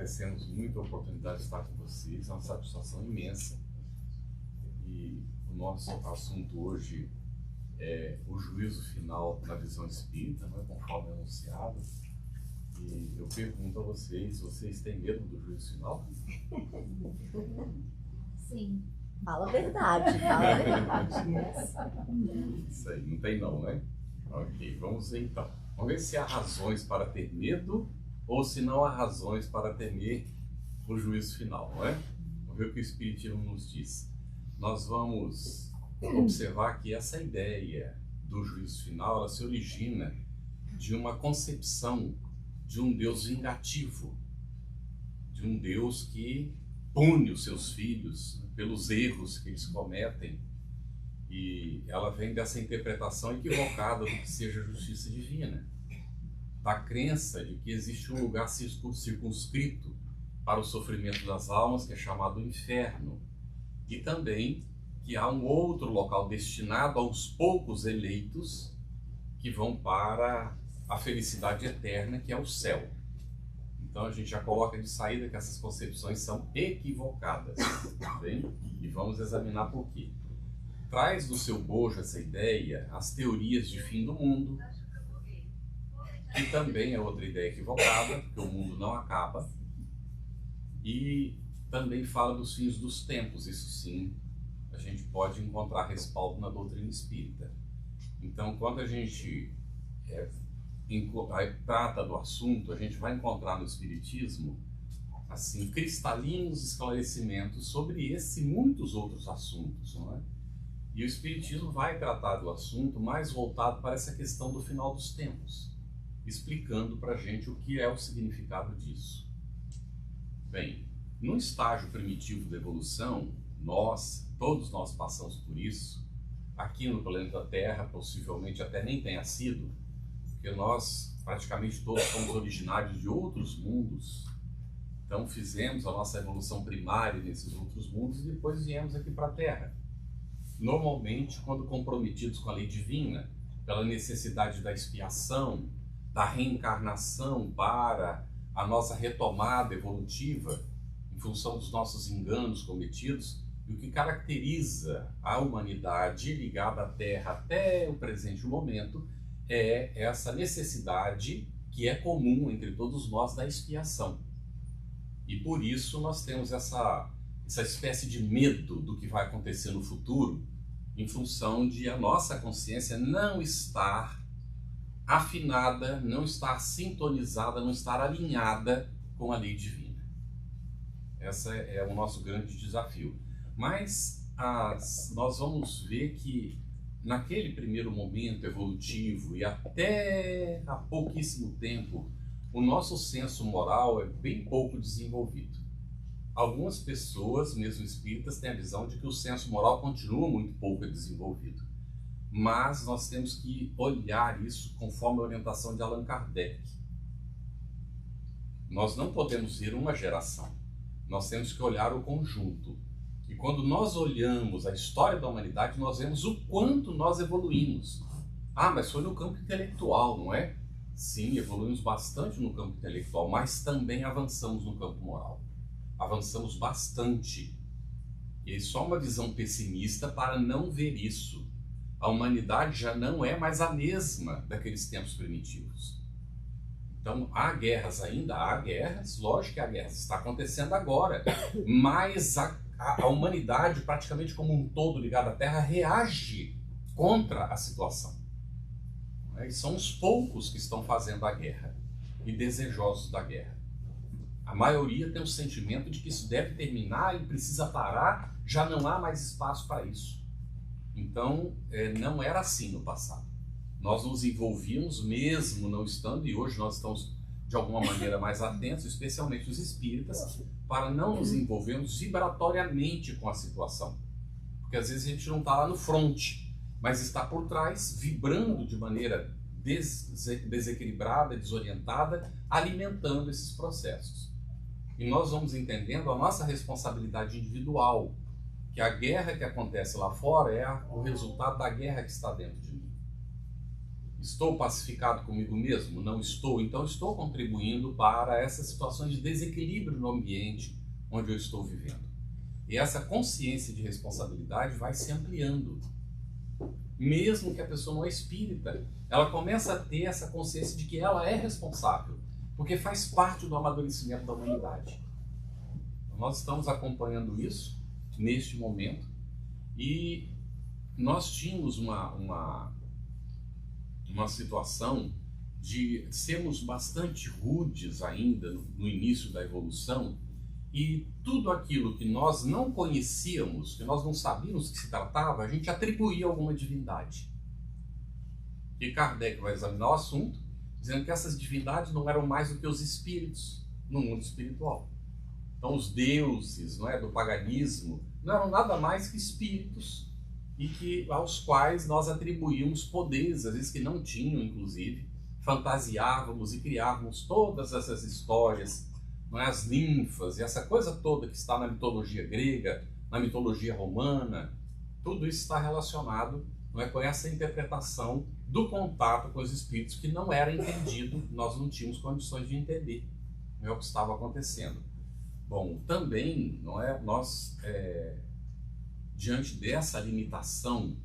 agradecemos muito a oportunidade de estar com vocês, é uma satisfação imensa. E o nosso assunto hoje é o juízo final na visão espírita, não é? Conforme anunciado. E eu pergunto a vocês, vocês têm medo do juízo final? Sim. Fala a verdade, fala a verdade. Isso aí, não tem não, né? Ok, vamos ver então. Vamos ver se há razões para ter medo ou se não há razões para temer o juízo final, não é? Vamos ver o que o Espiritismo nos diz. Nós vamos observar que essa ideia do juízo final, ela se origina de uma concepção de um Deus vingativo, de um Deus que pune os seus filhos pelos erros que eles cometem, e ela vem dessa interpretação equivocada do que seja justiça divina, da crença de que existe um lugar circunscrito para o sofrimento das almas, que é chamado inferno, e também que há um outro local destinado aos poucos eleitos que vão para a felicidade eterna, que é o céu. Então a gente já coloca de saída que essas concepções são equivocadas, tá bem? E vamos examinar por quê. Traz do seu bojo essa ideia as teorias de fim do mundo, que também é outra ideia equivocada, porque o mundo não acaba, e também fala dos fins dos tempos. Isso sim, a gente pode encontrar respaldo na doutrina espírita. Então, quando a gente trata do assunto, a gente vai encontrar no Espiritismo assim, cristalinos esclarecimentos sobre esse e muitos outros assuntos, não é? E o Espiritismo vai tratar do assunto mais voltado para essa questão do final dos tempos, explicando para a gente o que é o significado disso. Bem, no estágio primitivo da evolução, todos nós passamos por isso. Aqui no planeta Terra, possivelmente até nem tenha sido, porque nós praticamente todos somos originários de outros mundos. Então fizemos a nossa evolução primária nesses outros mundos e depois viemos aqui para a Terra. Normalmente, quando comprometidos com a lei divina, pela necessidade da expiação, da reencarnação para a nossa retomada evolutiva, em função dos nossos enganos cometidos, e o que caracteriza a humanidade ligada à Terra até o presente momento é essa necessidade que é comum entre todos nós da expiação. E por isso nós temos essa espécie de medo do que vai acontecer no futuro, em função de a nossa consciência não estar afinada, não estar sintonizada, não estar alinhada com a lei divina. Esse é o nosso grande desafio. Mas nós vamos ver que naquele primeiro momento evolutivo e até há pouquíssimo tempo, o nosso senso moral é bem pouco desenvolvido. Algumas pessoas, mesmo espíritas, têm a visão de que o senso moral continua muito pouco desenvolvido. Mas nós temos que olhar isso conforme a orientação de Allan Kardec. Nós não podemos ver uma geração, nós temos que olhar o conjunto. E quando nós olhamos a história da humanidade, nós vemos o quanto nós evoluímos. Ah, mas foi no campo intelectual, não é? Sim, evoluímos bastante no campo intelectual, mas também avançamos no campo moral. Avançamos bastante. E é só uma visão pessimista para não ver isso. A humanidade já não é mais a mesma daqueles tempos primitivos. Então, há guerras ainda? Há guerras, lógico que há guerras. Está acontecendo agora. Mas a humanidade, praticamente como um todo ligado à Terra, reage contra a situação. E são os poucos que estão fazendo a guerra e desejosos da guerra. A maioria tem o sentimento de que isso deve terminar e precisa parar, já não há mais espaço para isso. Então, não era assim no passado. Nós nos envolvíamos mesmo não estando, e hoje nós estamos de alguma maneira mais atentos, especialmente os espíritas, para não nos envolvermos vibratoriamente com a situação. Porque às vezes a gente não está lá no fronte, mas está por trás, vibrando de maneira desequilibrada, desorientada, alimentando esses processos. E nós vamos entendendo a nossa responsabilidade individual, que a guerra que acontece lá fora é o resultado da guerra que está dentro de mim. Estou pacificado comigo mesmo? Não estou. Então estou contribuindo para essas situações de desequilíbrio no ambiente onde eu estou vivendo. E essa consciência de responsabilidade vai se ampliando. Mesmo que a pessoa não é espírita, ela começa a ter essa consciência de que ela é responsável, porque faz parte do amadurecimento da humanidade. Nós estamos acompanhando isso neste momento e nós tínhamos uma situação de sermos bastante rudes ainda no início da evolução, e tudo aquilo que nós não conhecíamos, que nós não sabíamos que se tratava, a gente atribuía a alguma divindade. E Kardec vai examinar o assunto, dizendo que essas divindades não eram mais do que os espíritos no mundo espiritual. Então os deuses, não é, do paganismo não eram nada mais que espíritos e aos quais nós atribuímos poderes, às vezes que não tinham, inclusive, fantasiávamos e criávamos todas essas histórias, não é, as ninfas e essa coisa toda que está na mitologia grega, na mitologia romana. Tudo isso está relacionado, não é, com essa interpretação do contato com os espíritos que não era entendido, nós não tínhamos condições de entender, não é, o que estava acontecendo. Bom, também, não é, nós, diante dessa limitação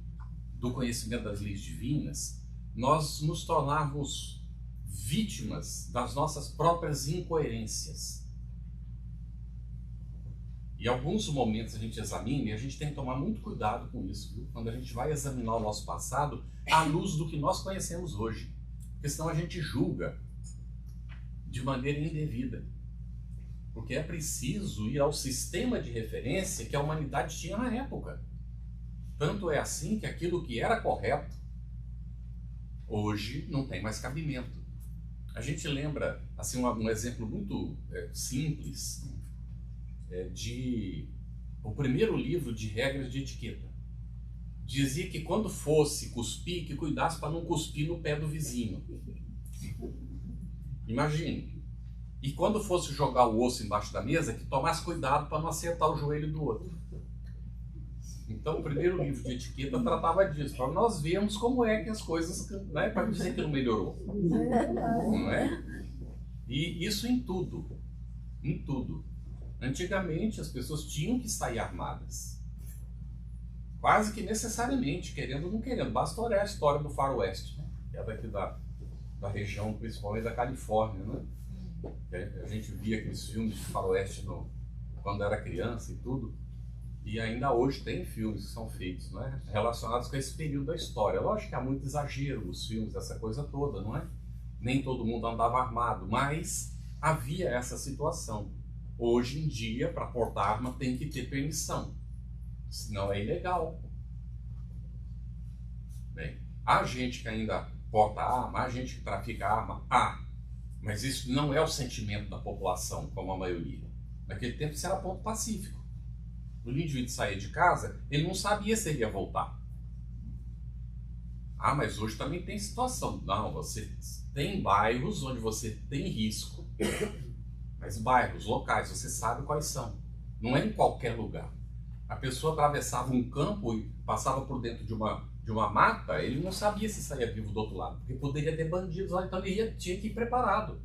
do conhecimento das leis divinas, nós nos tornarmos vítimas das nossas próprias incoerências. E alguns momentos a gente examina e a gente tem que tomar muito cuidado com isso, viu? Quando a gente vai examinar o nosso passado à luz do que nós conhecemos hoje. Porque senão a gente julga de maneira indevida. Porque é preciso ir ao sistema de referência que a humanidade tinha na época. Tanto é assim que aquilo que era correto, hoje não tem mais cabimento. A gente lembra assim, um exemplo muito simples de o primeiro livro de regras de etiqueta. Dizia que quando fosse cuspir, que cuidasse para não cuspir no pé do vizinho. Imagine. E quando fosse jogar o osso embaixo da mesa, que tomasse cuidado para não acertar o joelho do outro. Então o primeiro livro de etiqueta tratava disso, para nós vermos como é que as coisas, né, para dizer que não melhorou. Não é? E isso em tudo. Em tudo. Antigamente as pessoas tinham que sair armadas. Quase que necessariamente, querendo ou não querendo. Basta olhar a história do faroeste, né? Que é daqui da região, principalmente da Califórnia, né? A gente via aqueles filmes de faroeste quando era criança e tudo. E ainda hoje tem filmes que são feitos, não é, relacionados com esse período da história. Lógico que há muito exagero nos filmes, essa coisa toda, não é? Nem todo mundo andava armado, mas havia essa situação. Hoje em dia, para portar arma tem que ter permissão, senão é ilegal. Bem, há gente que ainda porta arma, há gente que trafica arma, mas isso não é o sentimento da população, como a maioria. Naquele tempo isso era ponto pacífico. O indivíduo saía de casa, ele não sabia se ele ia voltar. Mas hoje também tem situação. Não, você tem bairros onde você tem risco, mas bairros, locais, você sabe quais são. Não é em qualquer lugar. A pessoa atravessava um campo e passava por dentro de uma mata, ele não sabia se saía vivo do outro lado, porque poderia ter bandidos lá, então ele tinha que ir preparado.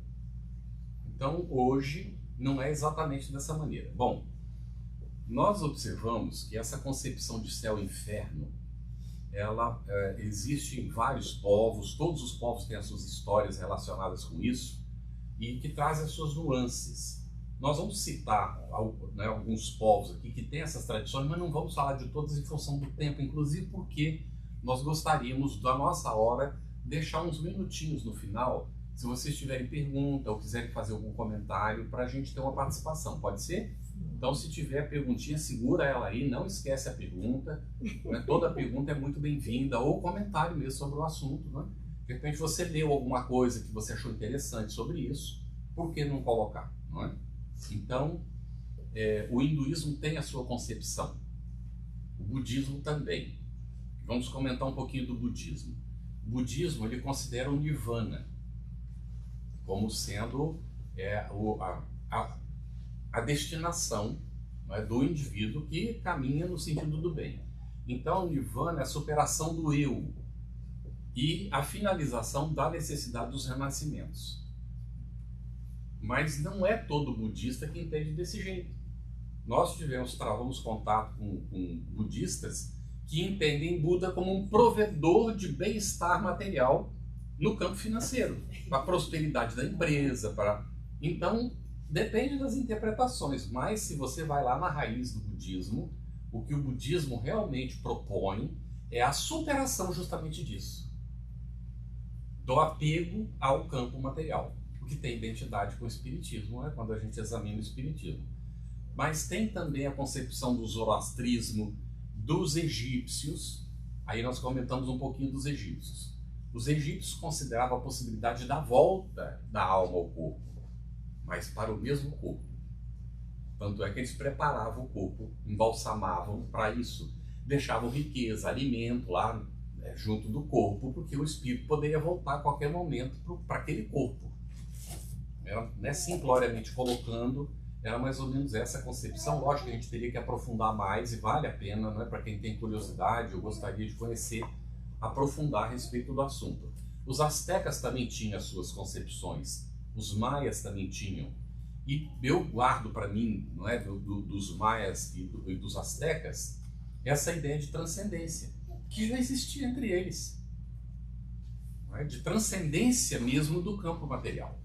Então hoje não é exatamente dessa maneira. Bom, nós observamos que essa concepção de céu e inferno, ela existe em vários povos, todos os povos têm as suas histórias relacionadas com isso e que trazem as suas nuances. Nós vamos citar alguns povos aqui que têm essas tradições, mas não vamos falar de todas em função do tempo, inclusive porque nós gostaríamos, da nossa hora, deixar uns minutinhos no final, se vocês tiverem pergunta ou quiserem fazer algum comentário, para a gente ter uma participação, pode ser? Então, se tiver perguntinha, segura ela aí, não esquece a pergunta, né? Toda pergunta é muito bem-vinda, ou comentário mesmo sobre o assunto, né? De repente você leu alguma coisa que você achou interessante sobre isso, por que não colocar, não é? Então, o hinduísmo tem a sua concepção, o budismo também. Vamos comentar um pouquinho do budismo. O budismo, ele considera o nirvana como sendo a destinação, né, do indivíduo que caminha no sentido do bem. Então, o nirvana é a superação do eu. e a finalização da necessidade dos renascimentos. Mas não é todo budista que entende desse jeito. Nós travamos contato com budistas que entendem Buda como um provedor de bem-estar material no campo financeiro, para a prosperidade da empresa. Então, depende das interpretações, mas se você vai lá na raiz do budismo, o que o budismo realmente propõe é a superação justamente disso, do apego ao campo material, o que tem identidade com o espiritismo, né, quando a gente examina o espiritismo. Mas tem também a concepção do zoroastrismo, dos egípcios. Aí nós comentamos um pouquinho dos egípcios. Os egípcios consideravam a possibilidade da volta da alma ao corpo, mas para o mesmo corpo. Tanto é que eles preparavam o corpo, embalsamavam para isso, deixavam riqueza, alimento lá, né, junto do corpo, porque o espírito poderia voltar a qualquer momento para aquele corpo. Era, né, simploriamente colocando, era mais ou menos essa concepção. Lógico que a gente teria que aprofundar mais, e vale a pena, né, para quem tem curiosidade, eu gostaria de conhecer, aprofundar a respeito do assunto. Os astecas também tinham as suas concepções, os maias também tinham. E eu guardo para mim, não é, dos maias e dos astecas, essa ideia de transcendência, que já existia entre eles, não é? De transcendência mesmo do campo material.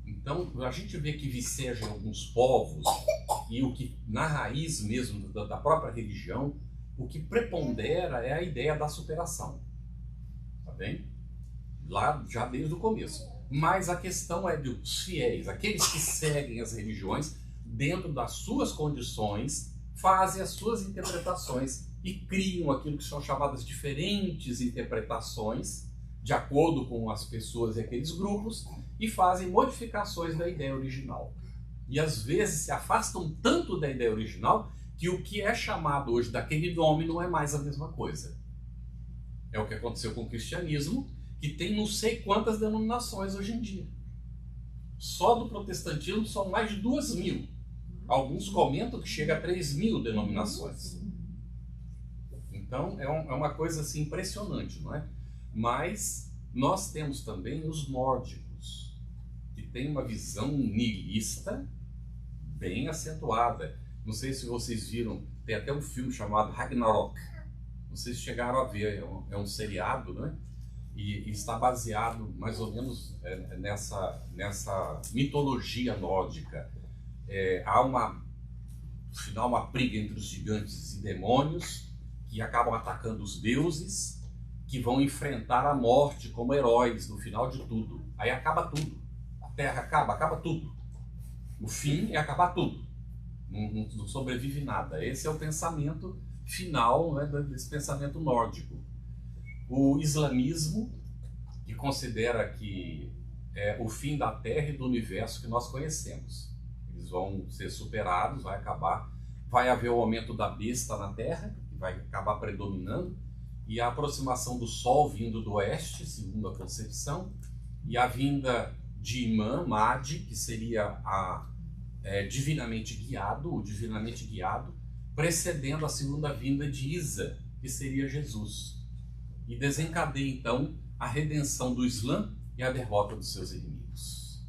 Então, a gente vê que viceja em alguns povos, e o que na raiz mesmo da própria religião, o que prepondera é a ideia da superação. Tá bem? Lá já desde o começo. Mas a questão é dos fiéis, aqueles que seguem as religiões, dentro das suas condições, fazem as suas interpretações e criam aquilo que são chamadas diferentes interpretações, de acordo com as pessoas e aqueles grupos, e fazem modificações da ideia original. E às vezes se afastam tanto da ideia original que o que é chamado hoje daquele nome não é mais a mesma coisa. É o que aconteceu com o cristianismo, que tem não sei quantas denominações hoje em dia. Só do protestantismo são mais de 2.000. Alguns comentam que chega a 3.000 denominações. Então é uma coisa assim impressionante, não é? Mas nós temos também os nórdicos, que têm uma visão nihilista bem acentuada. Não sei se vocês viram, tem até um filme chamado Ragnarok. Não sei se chegaram a ver, é um seriado, né? E está baseado mais ou menos nessa mitologia nórdica. Há no final uma briga entre os gigantes e demônios que acabam atacando os deuses, que vão enfrentar a morte como heróis no final de tudo. Aí acaba tudo. A Terra acaba tudo. O fim é acabar tudo. Não sobrevive nada. Esse é o pensamento final, né, desse pensamento nórdico. O islamismo, que considera que é o fim da Terra e do universo que nós conhecemos. Eles vão ser superados, vai acabar. Vai haver o aumento da besta na Terra, que vai acabar predominando, e a aproximação do Sol vindo do oeste, segundo a concepção, e a vinda de Imã, Mahdi, que seria divinamente guiado, o divinamente guiado, precedendo a segunda vinda de Isa, que seria Jesus. E desencadeia, então, a redenção do Islã e a derrota dos seus inimigos.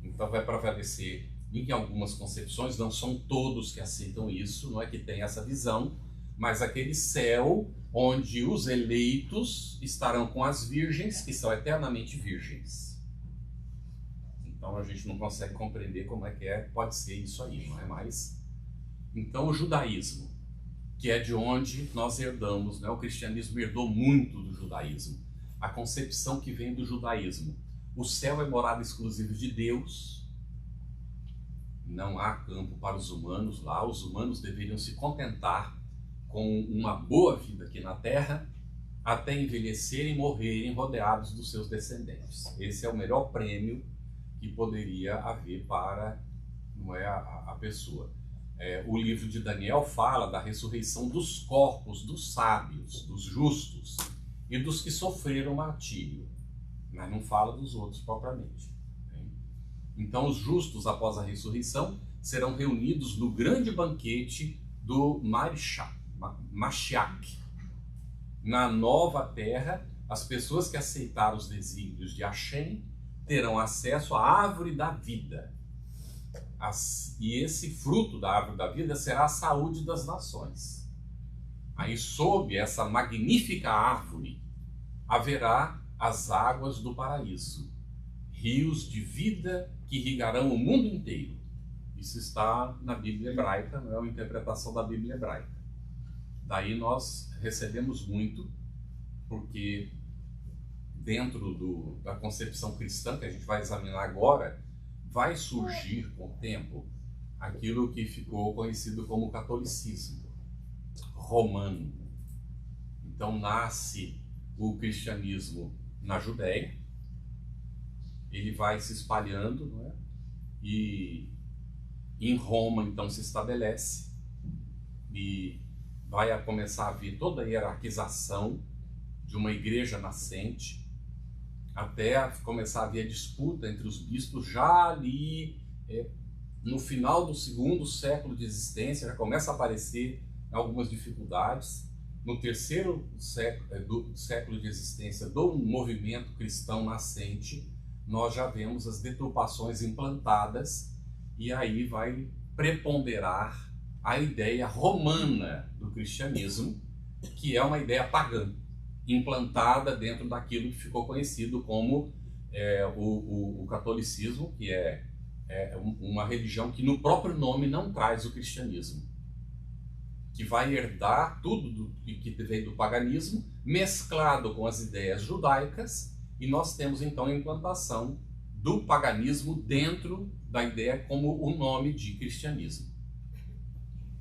Então vai prevalecer, em algumas concepções, não são todos que aceitam isso, não é que tem essa visão, mas aquele céu onde os eleitos estarão com as virgens, que são eternamente virgens. Então a gente não consegue compreender como é que pode ser isso aí, não é mais? Então o judaísmo, que é de onde nós herdamos, né? O cristianismo herdou muito do judaísmo. A concepção que vem do judaísmo. O céu é morada exclusiva de Deus. Não há campo para os humanos lá. Os humanos deveriam se contentar com uma boa vida aqui na Terra, até envelhecerem e morrerem rodeados dos seus descendentes. Esse é o melhor prêmio que poderia haver para, não é, a pessoa. O livro de Daniel fala da ressurreição dos corpos dos sábios, dos justos e dos que sofreram martírio, mas não fala dos outros propriamente. Então os justos, após a ressurreição, serão reunidos no grande banquete do Mashiach. Na nova terra, as pessoas que aceitaram os desígnios de Hashem terão acesso à árvore da vida. E esse fruto da árvore da vida será a saúde das nações. Aí, sob essa magnífica árvore, haverá as águas do paraíso, rios de vida que irrigarão o mundo inteiro. Isso está na Bíblia hebraica, não é uma interpretação da Bíblia hebraica. Daí nós recebemos muito, porque dentro da concepção cristã, que a gente vai examinar agora, vai surgir com o tempo aquilo que ficou conhecido como catolicismo romano. Então nasce o cristianismo na Judéia, ele vai se espalhando, não é? E em Roma então se estabelece e vai começar a haver toda a hierarquização de uma igreja nascente, até começar a haver disputa entre os bispos já ali no final do segundo século de existência. Já começa a aparecer algumas dificuldades. No terceiro século de existência do movimento cristão nascente, nós já vemos as deturpações implantadas, e aí vai preponderar a ideia romana do cristianismo, que é uma ideia pagã, implantada dentro daquilo que ficou conhecido como o catolicismo, que é uma religião que no próprio nome não traz o cristianismo, que vai herdar tudo que veio do paganismo, mesclado com as ideias judaicas, e nós temos então a implantação do paganismo dentro da ideia como o nome de cristianismo.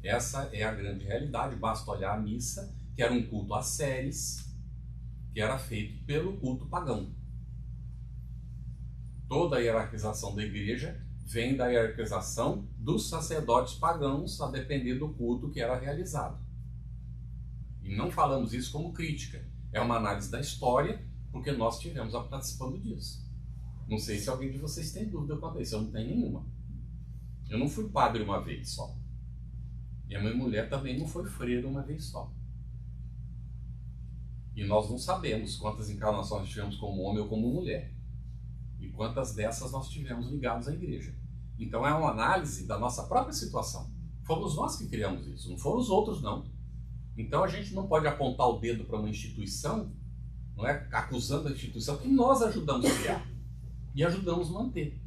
Essa é a grande realidade. Basta olhar a missa, que era um culto às séries, que era feito pelo culto pagão. Toda a hierarquização da igreja vem da hierarquização dos sacerdotes pagãos, a depender do culto que era realizado. E não falamos isso como crítica, é uma análise da história, porque nós estivemos participando disso. Não sei se alguém de vocês tem dúvida quanto a isso, eu não tenho nenhuma. Eu não fui padre uma vez só. E a minha mulher também não foi freira uma vez só. E nós não sabemos quantas encarnações tivemos como homem ou como mulher. E quantas dessas nós tivemos ligados à igreja. Então é uma análise da nossa própria situação. Fomos nós que criamos isso, não foram os outros não. Então a gente não pode apontar o dedo para uma instituição, não é, acusando a instituição que nós ajudamos a criar e ajudamos a manter.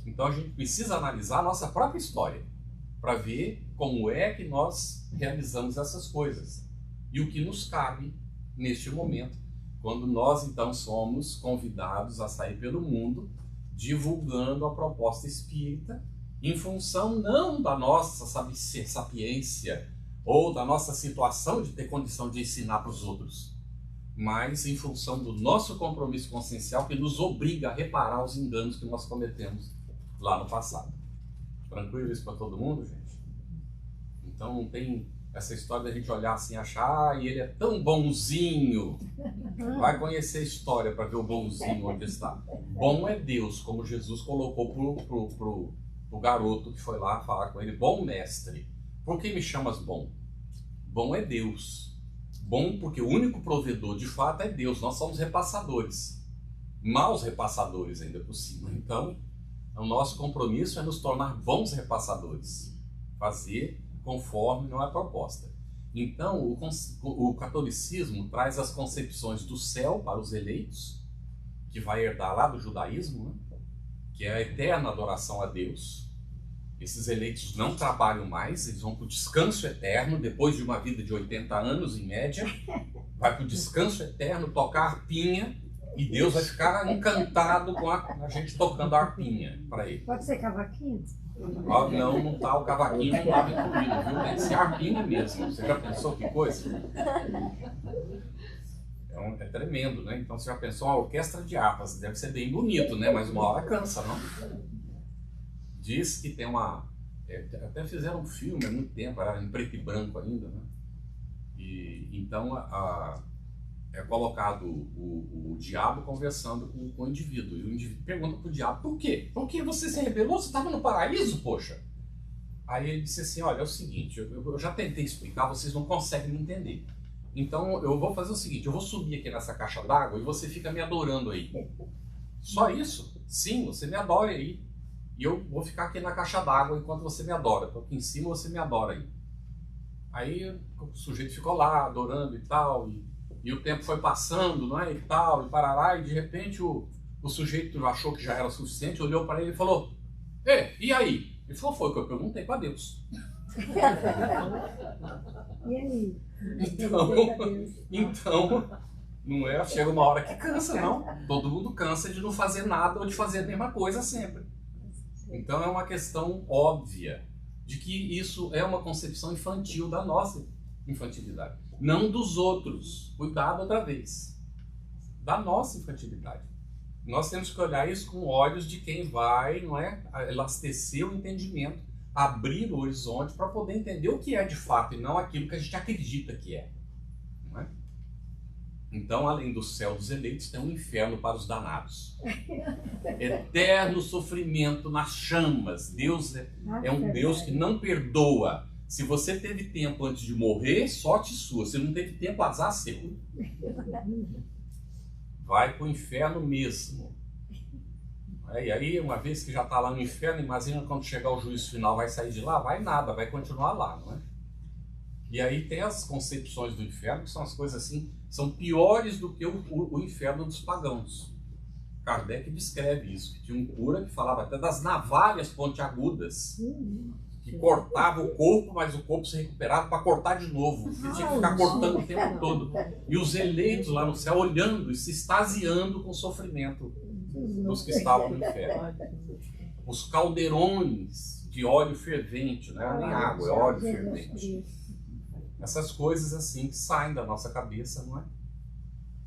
Então a gente precisa analisar a nossa própria história para ver como é que nós realizamos essas coisas e o que nos cabe neste momento, quando nós então somos convidados a sair pelo mundo divulgando a proposta espírita em função não da nossa sapiência ou da nossa situação de ter condição de ensinar para os outros, mas em função do nosso compromisso consciencial que nos obriga a reparar os enganos que nós cometemos lá no passado. Tranquilo isso para todo mundo, gente? Então não tem essa história da gente olhar assim e achar, e ele é tão bonzinho. Vai conhecer a história para ver o bonzinho onde está. Bom é Deus, como Jesus colocou pro garoto que foi lá falar com ele. Bom mestre, por que me chamas bom? Bom é Deus. Bom porque o único provedor de fato é Deus. Nós somos repassadores. Maus repassadores ainda por cima. Então, o nosso compromisso é nos tornar bons repassadores. Fazer conforme não é proposta. Então, o catolicismo traz as concepções do céu para os eleitos, que vai herdar lá do judaísmo, né? Que é a eterna adoração a Deus. Esses eleitos não trabalham mais, eles vão para o descanso eterno, depois de uma vida de 80 anos, em média, vai para o descanso eterno, tocar arpinha, e Deus vai ficar encantado com a gente tocando a arpinha para ele. Pode ser cavaquinho? Não tá, o cavaquinho não estava incluído, viu? Tem que ser arpinha mesmo. Você já pensou que coisa? É tremendo, né? Então você já pensou uma orquestra de harpas, deve ser bem bonito, né? Mas uma hora cansa, não? Diz que tem uma... até fizeram um filme há muito tempo, era em preto e branco ainda, né? E então é colocado o diabo conversando com o indivíduo. E o indivíduo pergunta para o diabo, por quê? Por que você se rebelou? Você estava no paraíso, poxa? Aí ele disse assim, olha, é o seguinte, eu já tentei explicar, vocês não conseguem me entender. Então eu vou fazer o seguinte, eu vou subir aqui nessa caixa d'água e você fica me adorando aí. Só isso? Sim, você me adora aí. E eu vou ficar aqui na caixa d'água enquanto você me adora. Estou aqui em cima, você me adora aí. Aí o sujeito ficou lá adorando e tal, e o tempo foi passando, não é, e tal, e parará, e de repente o sujeito achou que já era suficiente, olhou para ele e falou: e aí? Ele falou: foi o que eu perguntei para Deus. E aí? Então, não é? Chega uma hora que cansa, não? Todo mundo cansa de não fazer nada ou de fazer a mesma coisa sempre. Então é uma questão óbvia de que isso é uma concepção infantil da nossa infantilidade, não dos outros. Cuidado outra vez, da nossa infantilidade. Nós temos que olhar isso com olhos de quem vai, não é, elastecer o entendimento, abrir o horizonte para poder entender o que é de fato e não aquilo que a gente acredita que é. Não é? Então, além do céu dos eleitos, tem um inferno para os danados. Eterno sofrimento nas chamas. Deus é um Deus que não perdoa. Se você teve tempo antes de morrer, sorte sua. Se não teve tempo, azar seu. Vai para o inferno mesmo. E aí, uma vez que já está lá no inferno, imagina quando chegar o juízo final, vai sair de lá? Vai nada, vai continuar lá, não é? E aí tem as concepções do inferno, que são as coisas assim, são piores do que o inferno dos pagãos. Kardec descreve isso, que tinha um cura que falava até das navalhas pontiagudas, que cortava o corpo, mas o corpo se recuperava para cortar de novo. Ele tinha que ficar cortando o tempo todo. E os eleitos lá no céu olhando e se extasiando com o sofrimento dos que estavam no inferno. Os caldeirões de óleo fervente, não é nem água, é óleo fervente. Essas coisas assim que saem da nossa cabeça, não é?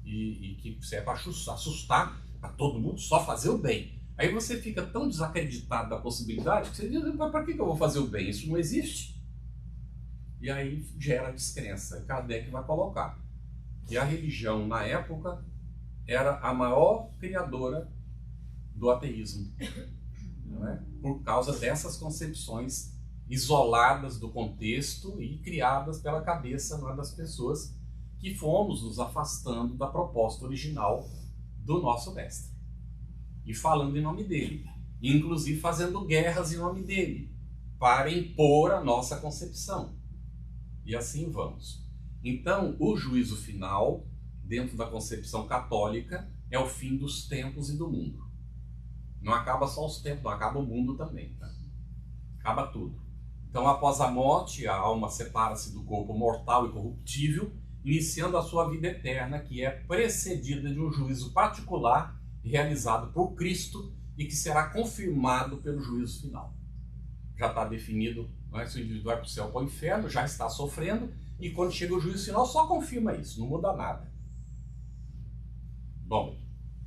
E que serve para assustar a todo mundo, só fazer o bem. Aí você fica tão desacreditado da possibilidade que você diz: para que eu vou fazer o bem? Isso não existe. E aí gera descrença. Kardec vai colocar que a religião, na época, era a maior criadora do ateísmo, não é? Por causa dessas concepções isoladas do contexto e criadas pela cabeça, não é, das pessoas, que fomos nos afastando da proposta original do nosso mestre. E falando em nome dele, inclusive fazendo guerras em nome dele, para impor a nossa concepção. E assim vamos. Então, o juízo final, dentro da concepção católica, é o fim dos tempos e do mundo. Não acaba só os tempos, não acaba o mundo também. Tá? Acaba tudo. Então, após a morte, a alma separa-se do corpo mortal e corruptível, iniciando a sua vida eterna, que é precedida de um juízo particular realizado por Cristo e que será confirmado pelo juízo final. Já está definido, não é? Se o indivíduo vai para o céu ou para o inferno, já está sofrendo, e quando chega o juízo final só confirma isso, não muda nada. Bom,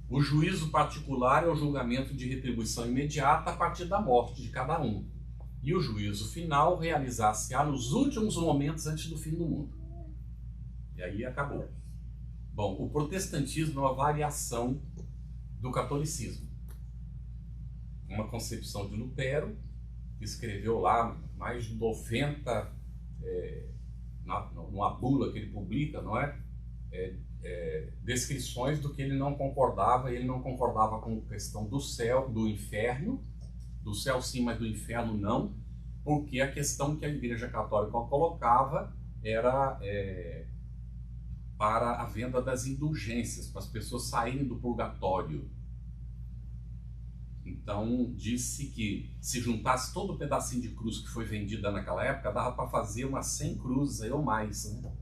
o juízo particular é o julgamento de retribuição imediata a partir da morte de cada um. E o juízo final realizar-se-á nos últimos momentos antes do fim do mundo. E aí acabou. Bom, o protestantismo é uma variação do catolicismo. Uma concepção de Lutero, que escreveu lá mais de 90, numa bula que ele publica, não é? Descrições do que ele não concordava. Ele não concordava com a questão do céu, do inferno, do céu sim, mas do inferno não, porque a questão que a Igreja Católica colocava era para a venda das indulgências, para as pessoas saírem do purgatório. Então, disse que se juntasse todo o pedacinho de cruz que foi vendida naquela época, dava para fazer umas 100 cruzes aí ou mais, né?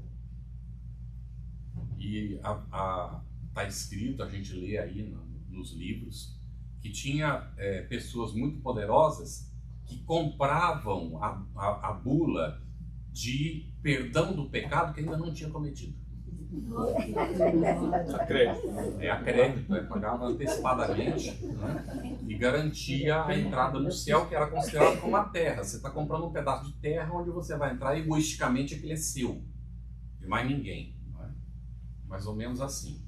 E está escrito, a gente lê aí nos livros, que tinha pessoas muito poderosas que compravam a bula de perdão do pecado que ainda não tinha cometido. A crédito. A crédito, pagava antecipadamente, né? E garantia a entrada no céu, que era considerado como a terra. Você está comprando um pedaço de terra onde você vai entrar egoisticamente, aquele é seu, de mais ninguém. Não é? Mais ou menos assim.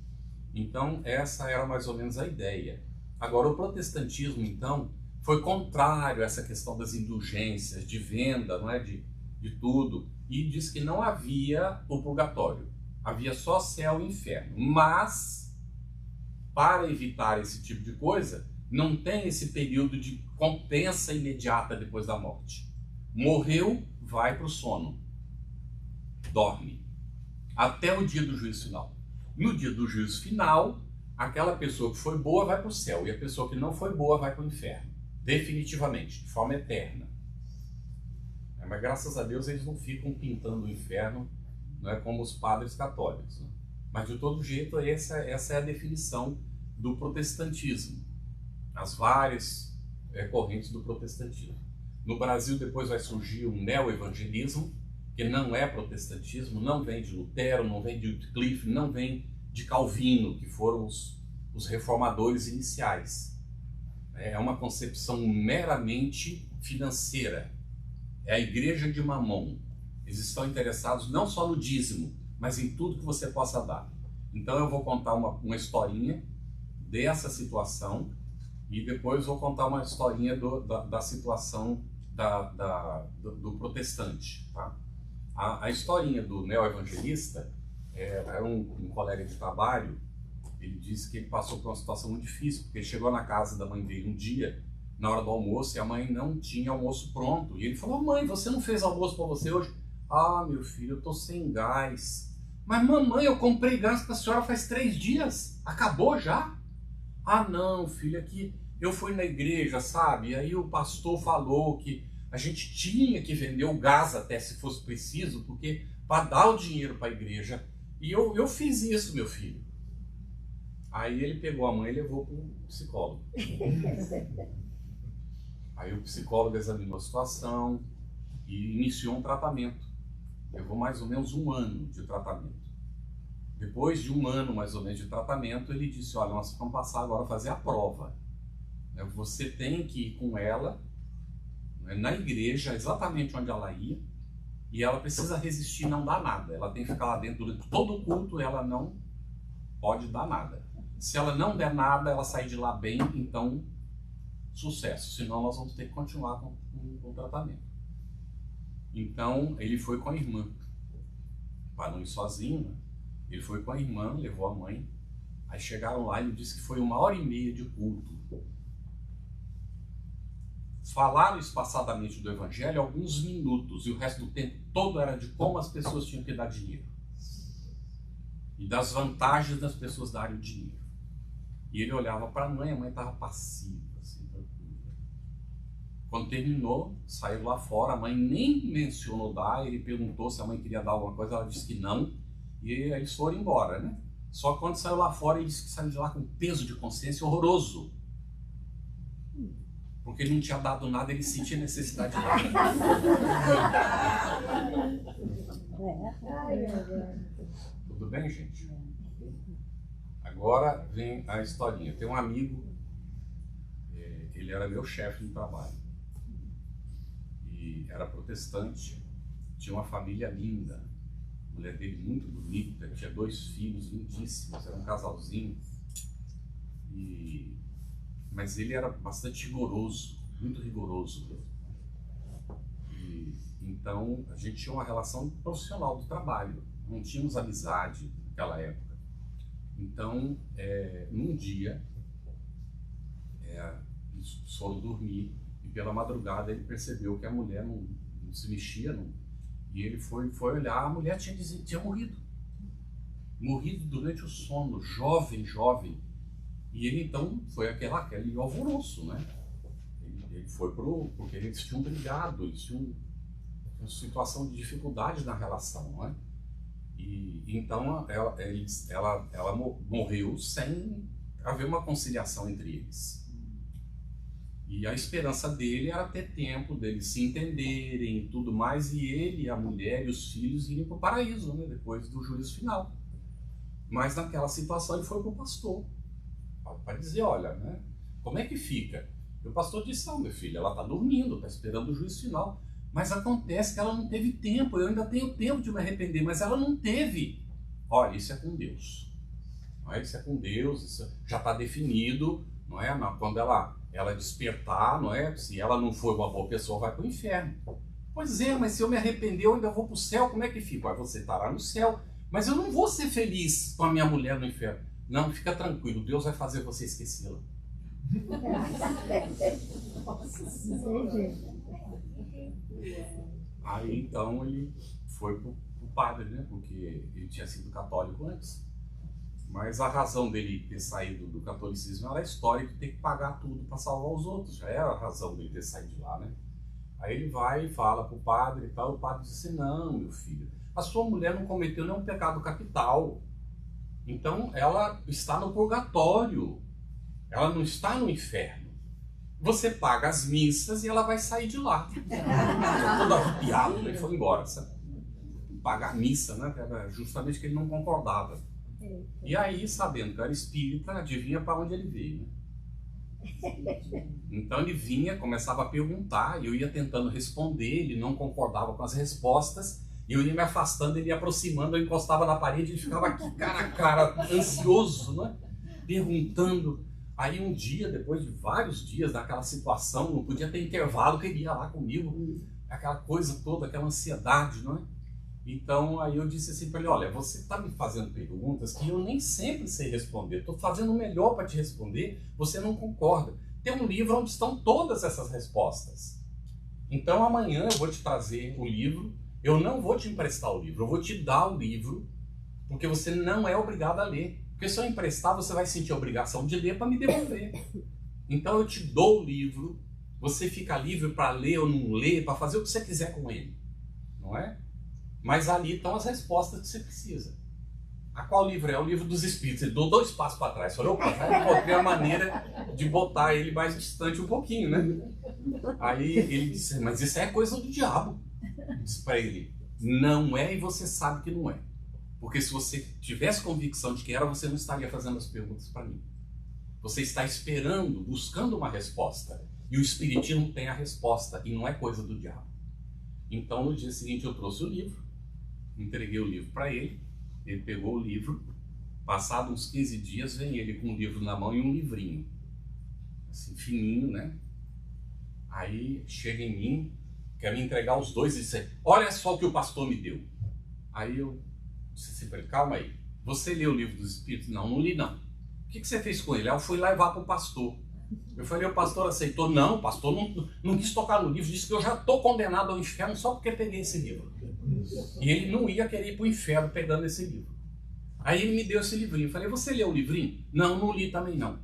Então, essa era mais ou menos a ideia. Agora, o protestantismo, então, foi contrário a essa questão das indulgências, de venda, não é? de tudo, e diz que não havia o purgatório. Havia só céu e inferno. Mas, para evitar esse tipo de coisa, não tem esse período de compensa imediata depois da morte. Morreu, vai para o sono. Dorme. Até o dia do juízo final. No dia do juízo final, aquela pessoa que foi boa vai para o céu e a pessoa que não foi boa vai para o inferno. Definitivamente, de forma eterna. Mas graças a Deus eles não ficam pintando o inferno, não é como os padres católicos. Né? Mas de todo jeito essa é a definição do protestantismo. As várias correntes do protestantismo. No Brasil depois vai surgir um neo-evangelismo, que não é protestantismo, não vem de Lutero, não vem de Wycliffe, não vem de Calvino, que foram os reformadores iniciais. É uma concepção meramente financeira. É a igreja de Mamon. Eles estão interessados não só no dízimo, mas em tudo que você possa dar. Então eu vou contar uma historinha dessa situação e depois vou contar uma historinha da situação do protestante. Tá? A historinha do neo-evangelista é um colega de trabalho. Ele disse que ele passou por uma situação muito difícil, porque ele chegou na casa da mãe dele um dia, na hora do almoço, e a mãe não tinha almoço pronto. E ele falou: mãe, você não fez almoço para você hoje? Ah, meu filho, eu tô sem gás. Mas mamãe, eu comprei gás para a senhora faz 3 dias. Acabou já? Ah, não, filho, aqui eu fui na igreja, sabe? E aí o pastor falou que a gente tinha que vender o gás até se fosse preciso, porque para dar o dinheiro para a igreja. E eu fiz isso, meu filho. Aí ele pegou a mãe e levou para o psicólogo. Aí o psicólogo examinou a situação e iniciou um tratamento. Levou mais ou menos 1 ano de tratamento. Depois de 1 ano mais ou menos de tratamento, ele disse: olha, nós vamos passar agora a fazer a prova. Você tem que ir com ela na igreja, exatamente onde ela ia, e ela precisa resistir, não dar nada. Ela tem que ficar lá dentro durante todo o culto, ela não pode dar nada. Se ela não der nada, ela sair de lá bem, então sucesso. Senão nós vamos ter que continuar com o tratamento. Então ele foi com a irmã, para não ir sozinho, né? Ele foi com a irmã, levou a mãe. Aí chegaram lá e ele disse que foi 1h30 de culto. Falaram espaçadamente do evangelho alguns minutos, e o resto do tempo todo era de como as pessoas tinham que dar dinheiro e das vantagens das pessoas darem o dinheiro. E ele olhava para a mãe estava passiva, assim, tranquila. Quando terminou, saiu lá fora, a mãe nem mencionou dar, ele perguntou se a mãe queria dar alguma coisa, ela disse que não, e aí eles foram embora, né? Só que quando saiu lá fora, ele disse que saiu de lá com um peso de consciência horroroso. Porque ele não tinha dado nada, ele sentia necessidade de dar. Tudo bem, gente? Agora vem a historinha. Tem um amigo, ele era meu chefe no trabalho. E era protestante, tinha uma família linda. A mulher dele muito bonita, tinha 2 filhos lindíssimos, era um casalzinho. Mas ele era bastante rigoroso, muito rigoroso. E então a gente tinha uma relação profissional do trabalho, não tínhamos amizade naquela época. Então, num dia, eles foram dormir e pela madrugada ele percebeu que a mulher não se mexia, e ele foi olhar, a mulher tinha morrido. Morrido durante o sono, jovem. E ele então foi aquele alvoroço, né? Ele foi porque eles tinham brigado, eles tinham uma situação de dificuldade na relação, não é? E então ela morreu sem haver uma conciliação entre eles. E a esperança dele era ter tempo deles se entenderem e tudo mais, e ele, a mulher e os filhos irem para o paraíso, né? Depois do juízo final. Mas naquela situação ele foi para o pastor, para dizer: olha, né, como é que fica? E o pastor disse: não, meu filho, ela está dormindo, está esperando o juízo final. Mas acontece que ela não teve tempo, eu ainda tenho tempo de me arrepender, mas ela não teve. Olha, isso é com Deus. Não é? Isso é com Deus, isso já está definido, não é? Quando ela despertar, não é? Se ela não for uma boa pessoa, vai para o inferno. Pois é, mas se eu me arrepender, eu ainda vou para o céu, como é que fica? Você estará no céu, Mas eu não vou ser feliz com a minha mulher no inferno. Não, fica tranquilo, Deus vai fazer você esquecê-la. Aí então ele foi pro padre, né? Porque ele tinha sido católico antes. Mas a razão dele ter saído do catolicismo era a história de ter que pagar tudo para salvar os outros. Já era a razão dele ter saído de lá, né? Aí ele vai e fala pro padre e tal. O padre disse assim: não, meu filho, a sua mulher não cometeu nenhum pecado capital. Então ela está no purgatório. Ela não está no inferno. Você paga as missas e ela vai sair de lá. Todo arrepiado, ele foi embora, sabe? Pagar a missa, né? Era justamente que ele não concordava. E aí, sabendo que era espírita, adivinha para onde ele veio, né? Então ele vinha, começava a perguntar, e eu ia tentando responder, ele não concordava com as respostas, e eu ia me afastando, ele ia aproximando, eu encostava na parede, ele ficava aqui cara a cara, ansioso, né? Perguntando. Aí um dia, depois de vários dias daquela situação, não podia ter intervalo, que ele ia lá comigo, aquela coisa toda, aquela ansiedade, não é? Então aí eu disse assim para ele: olha, você está me fazendo perguntas que eu nem sempre sei responder, estou fazendo o melhor para te responder, você não concorda. Tem um livro onde estão todas essas respostas. Então amanhã eu vou te trazer o livro, eu não vou te emprestar o livro, eu vou te dar o livro, porque você não é obrigado a ler. Porque se eu emprestar, você vai sentir a obrigação de ler para me devolver. Então eu te dou o livro, você fica livre para ler ou não ler, para fazer o que você quiser com ele, não é? Mas ali estão as respostas que você precisa. A qual livro é? O livro dos Espíritos. Ele deu 2 passos para trás. Falei: opa, eu encontrei a maneira de botar ele mais distante um pouquinho, né? Aí ele disse: mas isso é coisa do diabo. Eu disse para ele: não é, e você sabe que não é. Porque se você tivesse convicção de que era, você não estaria fazendo as perguntas para mim. Você está esperando, buscando uma resposta. E o Espiritismo tem a resposta, e não é coisa do diabo. Então no dia seguinte eu trouxe o livro, entreguei o livro para ele, ele pegou o livro, passado uns 15 dias vem ele com um livro na mão e um livrinho, assim, fininho, né? Aí chega em mim, quer me entregar os dois e diz: olha só o que o pastor me deu. Aí eu disse assim para ele: calma aí, você leu o livro dos Espíritos? Não, não li não. O que você fez com ele? Aí eu fui levar para o pastor. Eu falei: o pastor aceitou? Não, o pastor não quis tocar no livro, disse que eu já estou condenado ao inferno só porque peguei esse livro. E ele não ia querer ir para o inferno pegando esse livro. Aí ele me deu esse livrinho. Eu falei: você leu o livrinho? Não, não li também não.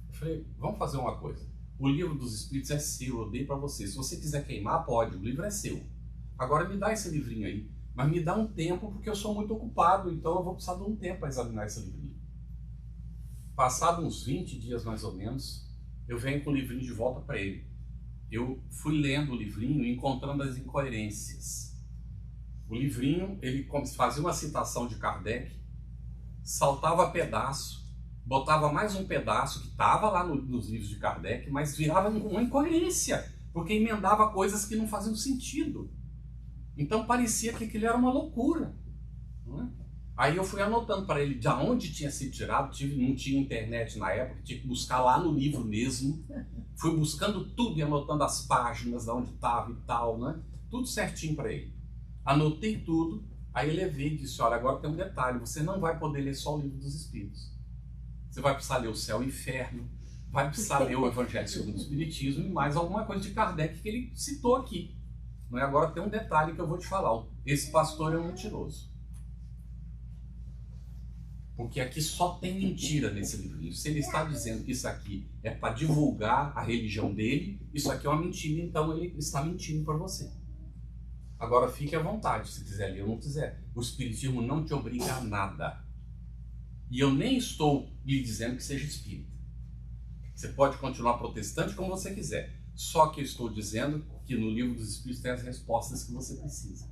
Eu falei: vamos fazer uma coisa. O livro dos Espíritos é seu, eu dei para você. Se você quiser queimar, pode, o livro é seu. Agora me dá esse livrinho aí. Mas me dá um tempo, porque eu sou muito ocupado, então eu vou precisar de um tempo para examinar esse livrinho. Passado uns 20 dias mais ou menos, eu venho com o livrinho de volta para ele. Eu fui lendo o livrinho e encontrando as incoerências. O livrinho, ele fazia uma citação de Kardec, saltava pedaço, botava mais um pedaço que estava lá nos livros de Kardec, mas virava uma incoerência, porque emendava coisas que não faziam sentido. Então parecia que aquilo era uma loucura, não é? Aí eu fui anotando para ele de onde tinha sido tirado, não tinha internet na época, tinha que buscar lá no livro mesmo. Fui buscando tudo e anotando as páginas, de onde estava e tal, né? Tudo certinho para ele. Anotei tudo, aí levei e disse: olha, agora tem um detalhe, você não vai poder ler só o livro dos Espíritos. Você vai precisar ler o Céu e o Inferno, vai precisar ler o Evangelho segundo o Espiritismo e mais alguma coisa de Kardec que ele citou aqui. Não é? Agora tem um detalhe que eu vou te falar: esse pastor é um mentiroso. Porque aqui só tem mentira nesse livrinho. Se ele está dizendo que isso aqui é para divulgar a religião dele, isso aqui é uma mentira, então ele está mentindo para você. Agora fique à vontade, se quiser ler ou não quiser. O Espiritismo não te obriga a nada. E eu nem estou lhe dizendo que seja espírita. Você pode continuar protestante como você quiser. Só que eu estou dizendo que no livro dos Espíritos tem as respostas que você precisa.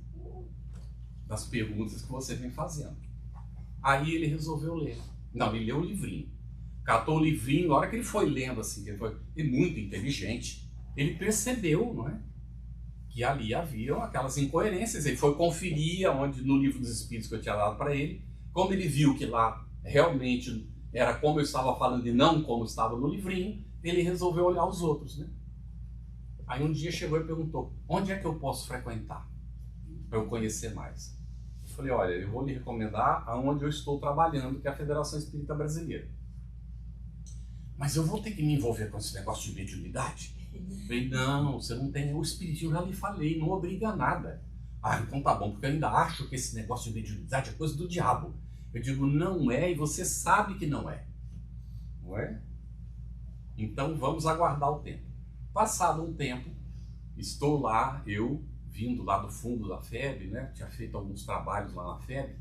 Das perguntas que você vem fazendo. Aí ele resolveu ler. Não, ele leu o livrinho. Catou o livrinho, na hora que ele foi lendo assim, que ele foi muito inteligente, ele percebeu, não é? Que ali haviam aquelas incoerências. Ele foi conferir onde, no livro dos Espíritos que eu tinha dado para ele. Como ele viu que lá realmente era como eu estava falando e não como estava no livrinho, ele resolveu olhar os outros, né? Aí um dia chegou e perguntou: onde é que eu posso frequentar para eu conhecer mais? Eu falei, olha, eu vou lhe recomendar aonde eu estou trabalhando, que é a Federação Espírita Brasileira. Mas eu vou ter que me envolver com esse negócio de mediunidade? Eu falei, não, você não tem, o espiritismo, eu já lhe falei, não obriga a nada. Ah, então tá bom, porque eu ainda acho que esse negócio de mediunidade é coisa do diabo. Eu digo, não é, e você sabe que não é. Não é? Então vamos aguardar o tempo. Passado um tempo, estou lá, eu vindo lá do fundo da FEB, né? Tinha feito alguns trabalhos lá na FEB,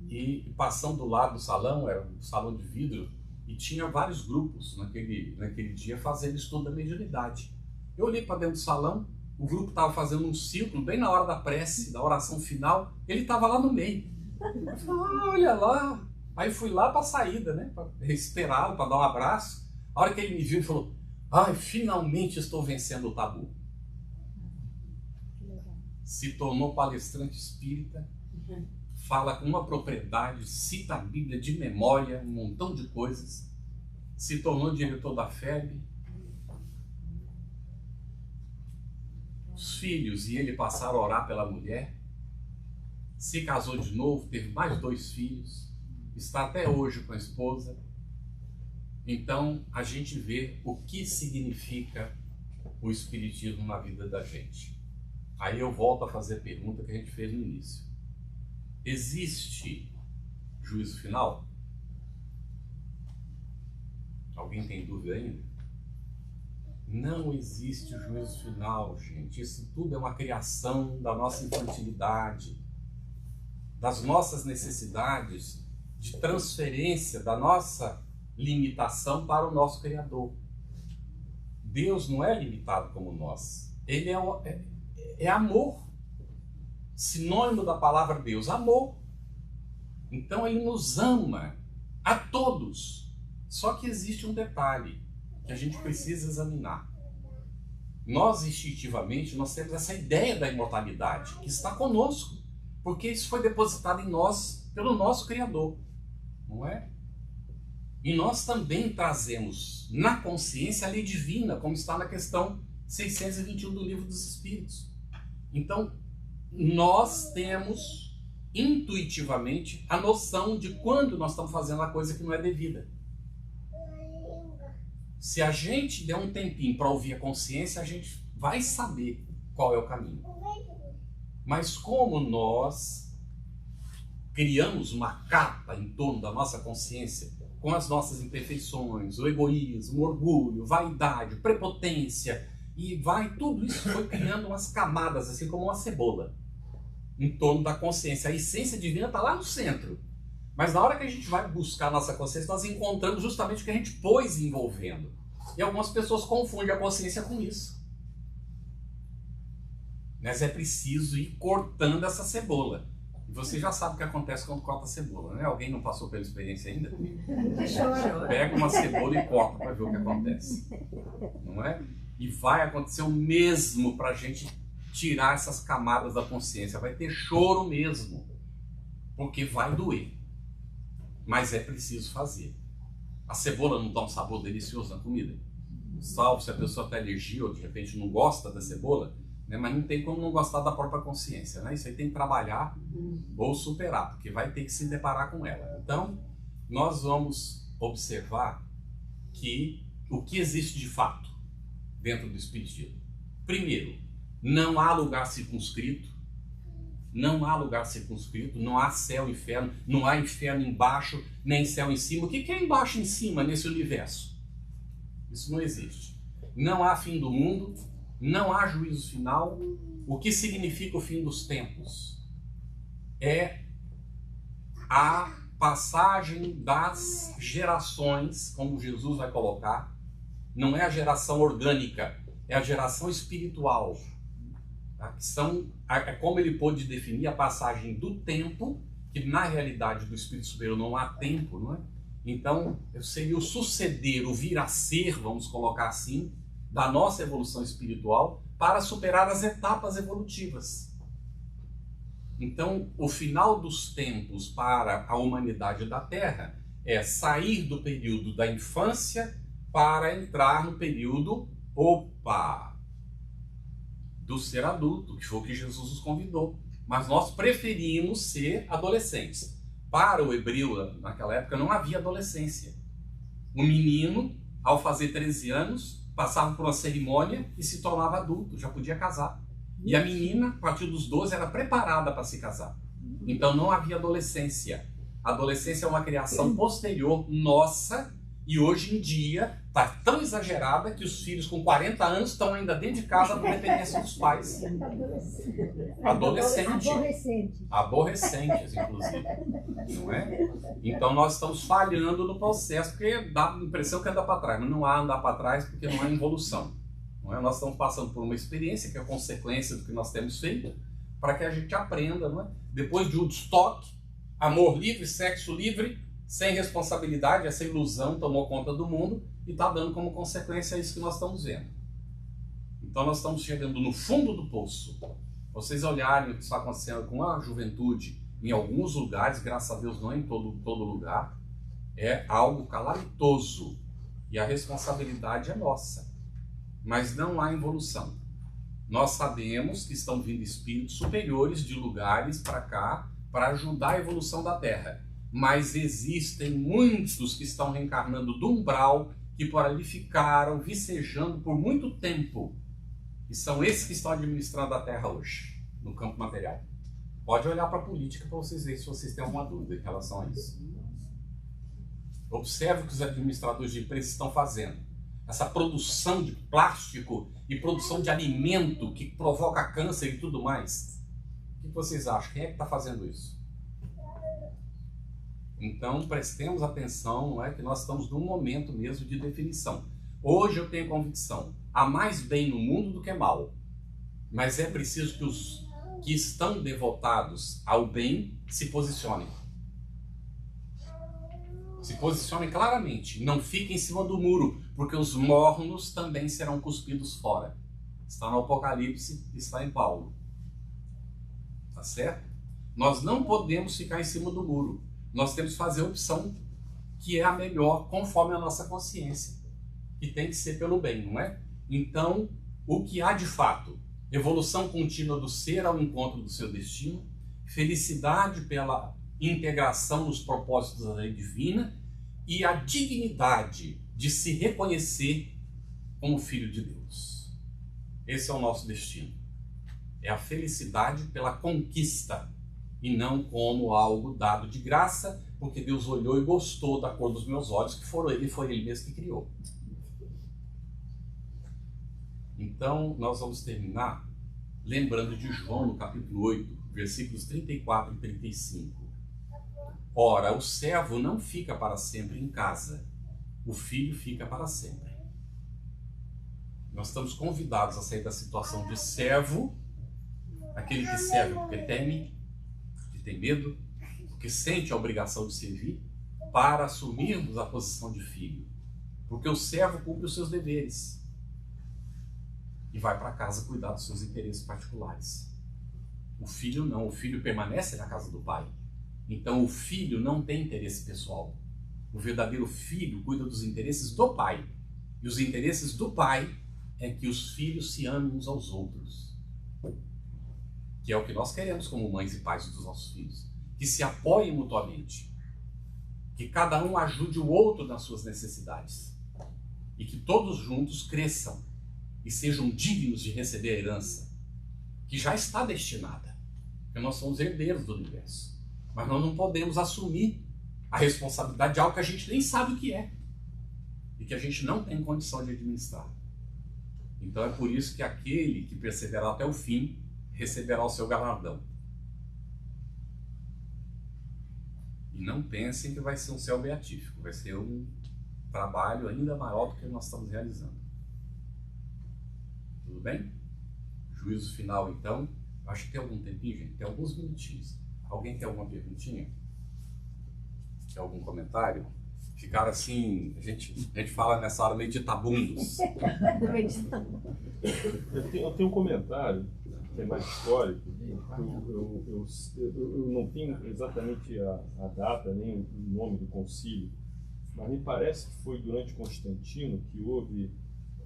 e passando do lado do salão, era um salão de vidro, e tinha vários grupos naquele dia fazendo estudo da mediunidade. Eu olhei para dentro do salão, o grupo estava fazendo um círculo bem na hora da prece, da oração final, ele estava lá no meio. Eu falei, olha lá. Aí fui lá para a saída, né? Para esperá-lo, para dar um abraço. A hora que ele me viu, ele falou, ai, finalmente estou vencendo o tabu. Se tornou palestrante espírita, fala com uma propriedade, cita a Bíblia de memória, um montão de coisas, se tornou diretor da FEB. Os filhos e ele passaram a orar pela mulher, se casou de novo, teve mais 2 filhos, está até hoje com a esposa. Então a gente vê o que significa o espiritismo na vida da gente. Aí eu volto a fazer a pergunta que a gente fez no início. Existe juízo final? Alguém tem dúvida ainda? Não existe juízo final, gente. Isso tudo é uma criação da nossa infantilidade, das nossas necessidades de transferência da nossa limitação para o nosso Criador. Deus não é limitado como nós. Ele é amor. Sinônimo da palavra Deus, amor. Então ele nos ama a todos. Só que existe um detalhe que a gente precisa examinar. Nós instintivamente nós temos essa ideia da imortalidade que está conosco, porque isso foi depositado em nós pelo nosso Criador, não é? E nós também trazemos na consciência a lei divina, como está na questão 621 do Livro dos Espíritos. Então, nós temos intuitivamente a noção de quando nós estamos fazendo a coisa que não é devida. Se a gente der um tempinho para ouvir a consciência, a gente vai saber qual é o caminho. Mas como nós criamos uma capa em torno da nossa consciência, com as nossas imperfeições, o egoísmo, o orgulho, vaidade, prepotência, e tudo isso foi criando umas camadas, assim como uma cebola, em torno da consciência. A essência divina está lá no centro. Mas na hora que a gente vai buscar a nossa consciência, nós encontramos justamente o que a gente pôs envolvendo. E algumas pessoas confundem a consciência com isso. Mas é preciso ir cortando essa cebola. E você já sabe o que acontece quando corta a cebola, né? Alguém não passou pela experiência ainda? Pega uma cebola e corta para ver o que acontece. Não é? E vai acontecer o mesmo para a gente tirar essas camadas da consciência. Vai ter choro mesmo, porque vai doer. Mas é preciso fazer. A cebola não dá um sabor delicioso na comida? Salvo se a pessoa tem alergia ou de repente não gosta da cebola, né? Mas não tem como não gostar da própria consciência, né? Isso aí tem que trabalhar ou superar, porque vai ter que se deparar com ela. Então, nós vamos observar o que existe de fato dentro do Espiritismo. Primeiro, não há lugar circunscrito. Não há lugar circunscrito, não há céu e inferno, não há inferno embaixo, nem céu em cima. O que é embaixo e em cima nesse universo? Isso não existe. Não há fim do mundo, não há juízo final. O que significa o fim dos tempos? É a passagem das gerações, como Jesus vai colocar. Não é a geração orgânica, é a geração espiritual. É como ele pôde definir a passagem do tempo, que na realidade do Espírito Superior não há tempo, não é? Então, seria o suceder, o vir a ser, vamos colocar assim, da nossa evolução espiritual para superar as etapas evolutivas. Então, o final dos tempos para a humanidade da Terra é sair do período da infância para entrar no período, do ser adulto, que foi o que Jesus nos convidou. Mas nós preferimos ser adolescentes. Para o hebreu, naquela época, não havia adolescência. O menino, ao fazer 13 anos, passava por uma cerimônia e se tornava adulto, já podia casar. E a menina, a partir dos 12, era preparada para se casar. Então não havia adolescência. A adolescência é uma criação posterior nossa, e hoje em dia está tão exagerada que os filhos com 40 anos estão ainda dentro de casa por dependência dos pais. Aborrecentes, inclusive. Não é? Então nós estamos falhando no processo, porque dá a impressão que anda para trás, mas não há andar para trás porque não há evolução. Não é? Nós estamos passando por uma experiência que é consequência do que nós temos feito, para que a gente aprenda. Não é? Depois de Woodstock, amor livre, sexo livre, sem responsabilidade, essa ilusão tomou conta do mundo e está dando como consequência isso que nós estamos vendo. Então nós estamos chegando no fundo do poço. Vocês olharem o que está acontecendo com a juventude em alguns lugares, graças a Deus não em todo lugar, é algo calamitoso e a responsabilidade é nossa. Mas não há evolução. Nós sabemos que estão vindo espíritos superiores de lugares para cá para ajudar a evolução da Terra. Mas existem muitos que estão reencarnando do umbral, que por ali ficaram vicejando por muito tempo. E são esses que estão administrando a Terra hoje, no campo material. Pode olhar para a política para vocês verem se vocês têm alguma dúvida em relação a isso. Observe o que os administradores de empresas estão fazendo. Essa produção de plástico e produção de alimento que provoca câncer e tudo mais. O que vocês acham? Quem é que está fazendo isso? Então, prestemos atenção, não é, que nós estamos num momento mesmo de definição. Hoje eu tenho convicção, há mais bem no mundo do que mal. Mas é preciso que os que estão devotados ao bem se posicionem. Se posicionem claramente, não fiquem em cima do muro, porque os mornos também serão cuspidos fora. Está no Apocalipse, está em Paulo. Tá certo? Nós não podemos ficar em cima do muro. Nós temos que fazer a opção que é a melhor, conforme a nossa consciência. E tem que ser pelo bem, não é? Então, o que há de fato? Evolução contínua do ser ao encontro do seu destino, felicidade pela integração nos propósitos da lei divina e a dignidade de se reconhecer como filho de Deus. Esse é o nosso destino. É a felicidade pela conquista e não como algo dado de graça, porque Deus olhou e gostou da cor dos meus olhos, que foi Ele mesmo que criou. Então, nós vamos terminar lembrando de João, no capítulo 8, versículos 34 e 35. Ora, o servo não fica para sempre em casa, o filho fica para sempre. Nós estamos convidados a sair da situação de servo, aquele que serve porque teme, que tem medo, que sente a obrigação de servir, para assumirmos a posição de filho. Porque o servo cumpre os seus deveres e vai para casa cuidar dos seus interesses particulares. O filho não, o filho permanece na casa do pai. Então o filho não tem interesse pessoal. O verdadeiro filho cuida dos interesses do pai. E os interesses do pai é que os filhos se amem uns aos outros. Que é o que nós queremos como mães e pais dos nossos filhos. Que se apoiem mutuamente. Que cada um ajude o outro nas suas necessidades. E que todos juntos cresçam e sejam dignos de receber a herança que já está destinada. Porque nós somos herdeiros do universo. Mas nós não podemos assumir a responsabilidade de algo que a gente nem sabe o que é. E que a gente não tem condição de administrar. Então é por isso que aquele que perseverar até o fim receberá o seu galardão. E não pensem que vai ser um céu beatífico. Vai ser um trabalho ainda maior do que nós estamos realizando. Tudo bem? Juízo final, então. Acho que tem algum tempinho, gente. Tem alguns minutinhos. Alguém tem alguma perguntinha? Tem algum comentário? Ficaram assim, a gente fala nessa hora meio de tabundos. Eu tenho um comentário, que é mais histórico. Eu não tenho exatamente a data, nem o nome do concílio, mas me parece que foi durante Constantino que houve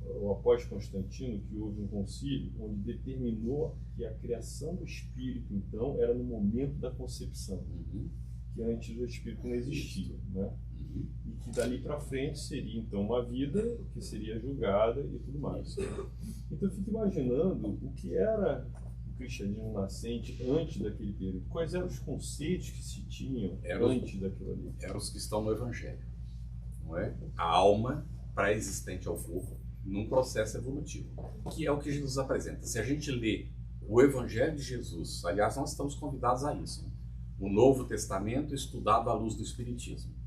ou após Constantino, que houve um concílio onde determinou que a criação do espírito, então, era no momento da concepção, que antes o espírito não existia, né? E que dali para frente seria, então, uma vida que seria julgada e tudo mais. Então, eu fico imaginando o que era o cristianismo nascente antes daquele período. Quais eram os conceitos que se tinham antes daquilo ali? Eram os que estão no Evangelho, não é? A alma pré-existente ao corpo, num processo evolutivo, que é o que Jesus apresenta. Se a gente lê o Evangelho de Jesus, aliás, nós estamos convidados a isso, né? O Novo Testamento estudado à luz do Espiritismo.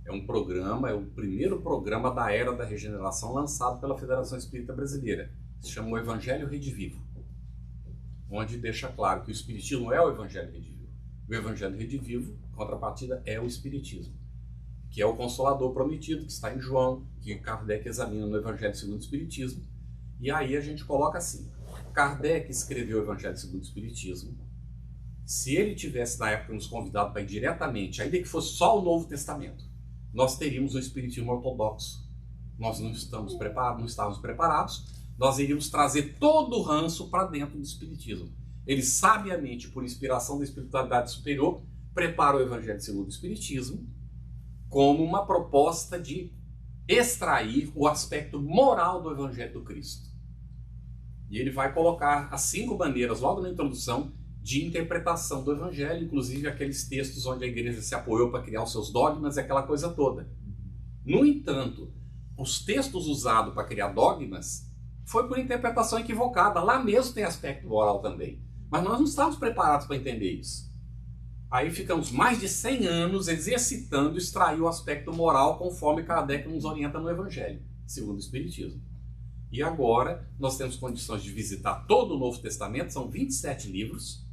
É um programa, é o primeiro programa da Era da Regeneração lançado pela Federação Espírita Brasileira. Se chama o Evangelho Redivivo, onde deixa claro que o Espiritismo é o Evangelho Redivivo. O Evangelho Redivivo, em contrapartida, é o Espiritismo, que é o Consolador prometido, que está em João, que Kardec examina no Evangelho segundo o Espiritismo. E aí a gente coloca assim: Kardec escreveu o Evangelho segundo o Espiritismo. Se ele tivesse, na época, nos convidado para ir diretamente, ainda que fosse só o Novo Testamento, nós teríamos o Espiritismo ortodoxo. Nós não estamos preparados, não estávamos preparados, nós iríamos trazer todo o ranço para dentro do Espiritismo. Ele, sabiamente, por inspiração da espiritualidade superior, prepara o Evangelho segundo o Espiritismo como uma proposta de extrair o aspecto moral do Evangelho do Cristo. E ele vai colocar as 5 maneiras, logo na introdução, de interpretação do Evangelho, inclusive aqueles textos onde a igreja se apoiou para criar os seus dogmas e aquela coisa toda. No entanto, os textos usados para criar dogmas foi por interpretação equivocada. Lá mesmo tem aspecto moral também. Mas nós não estávamos preparados para entender isso. Aí ficamos mais de 100 anos exercitando extrair o aspecto moral conforme Kardec nos orienta no Evangelho, segundo o Espiritismo. E agora nós temos condições de visitar todo o Novo Testamento, são 27 livros,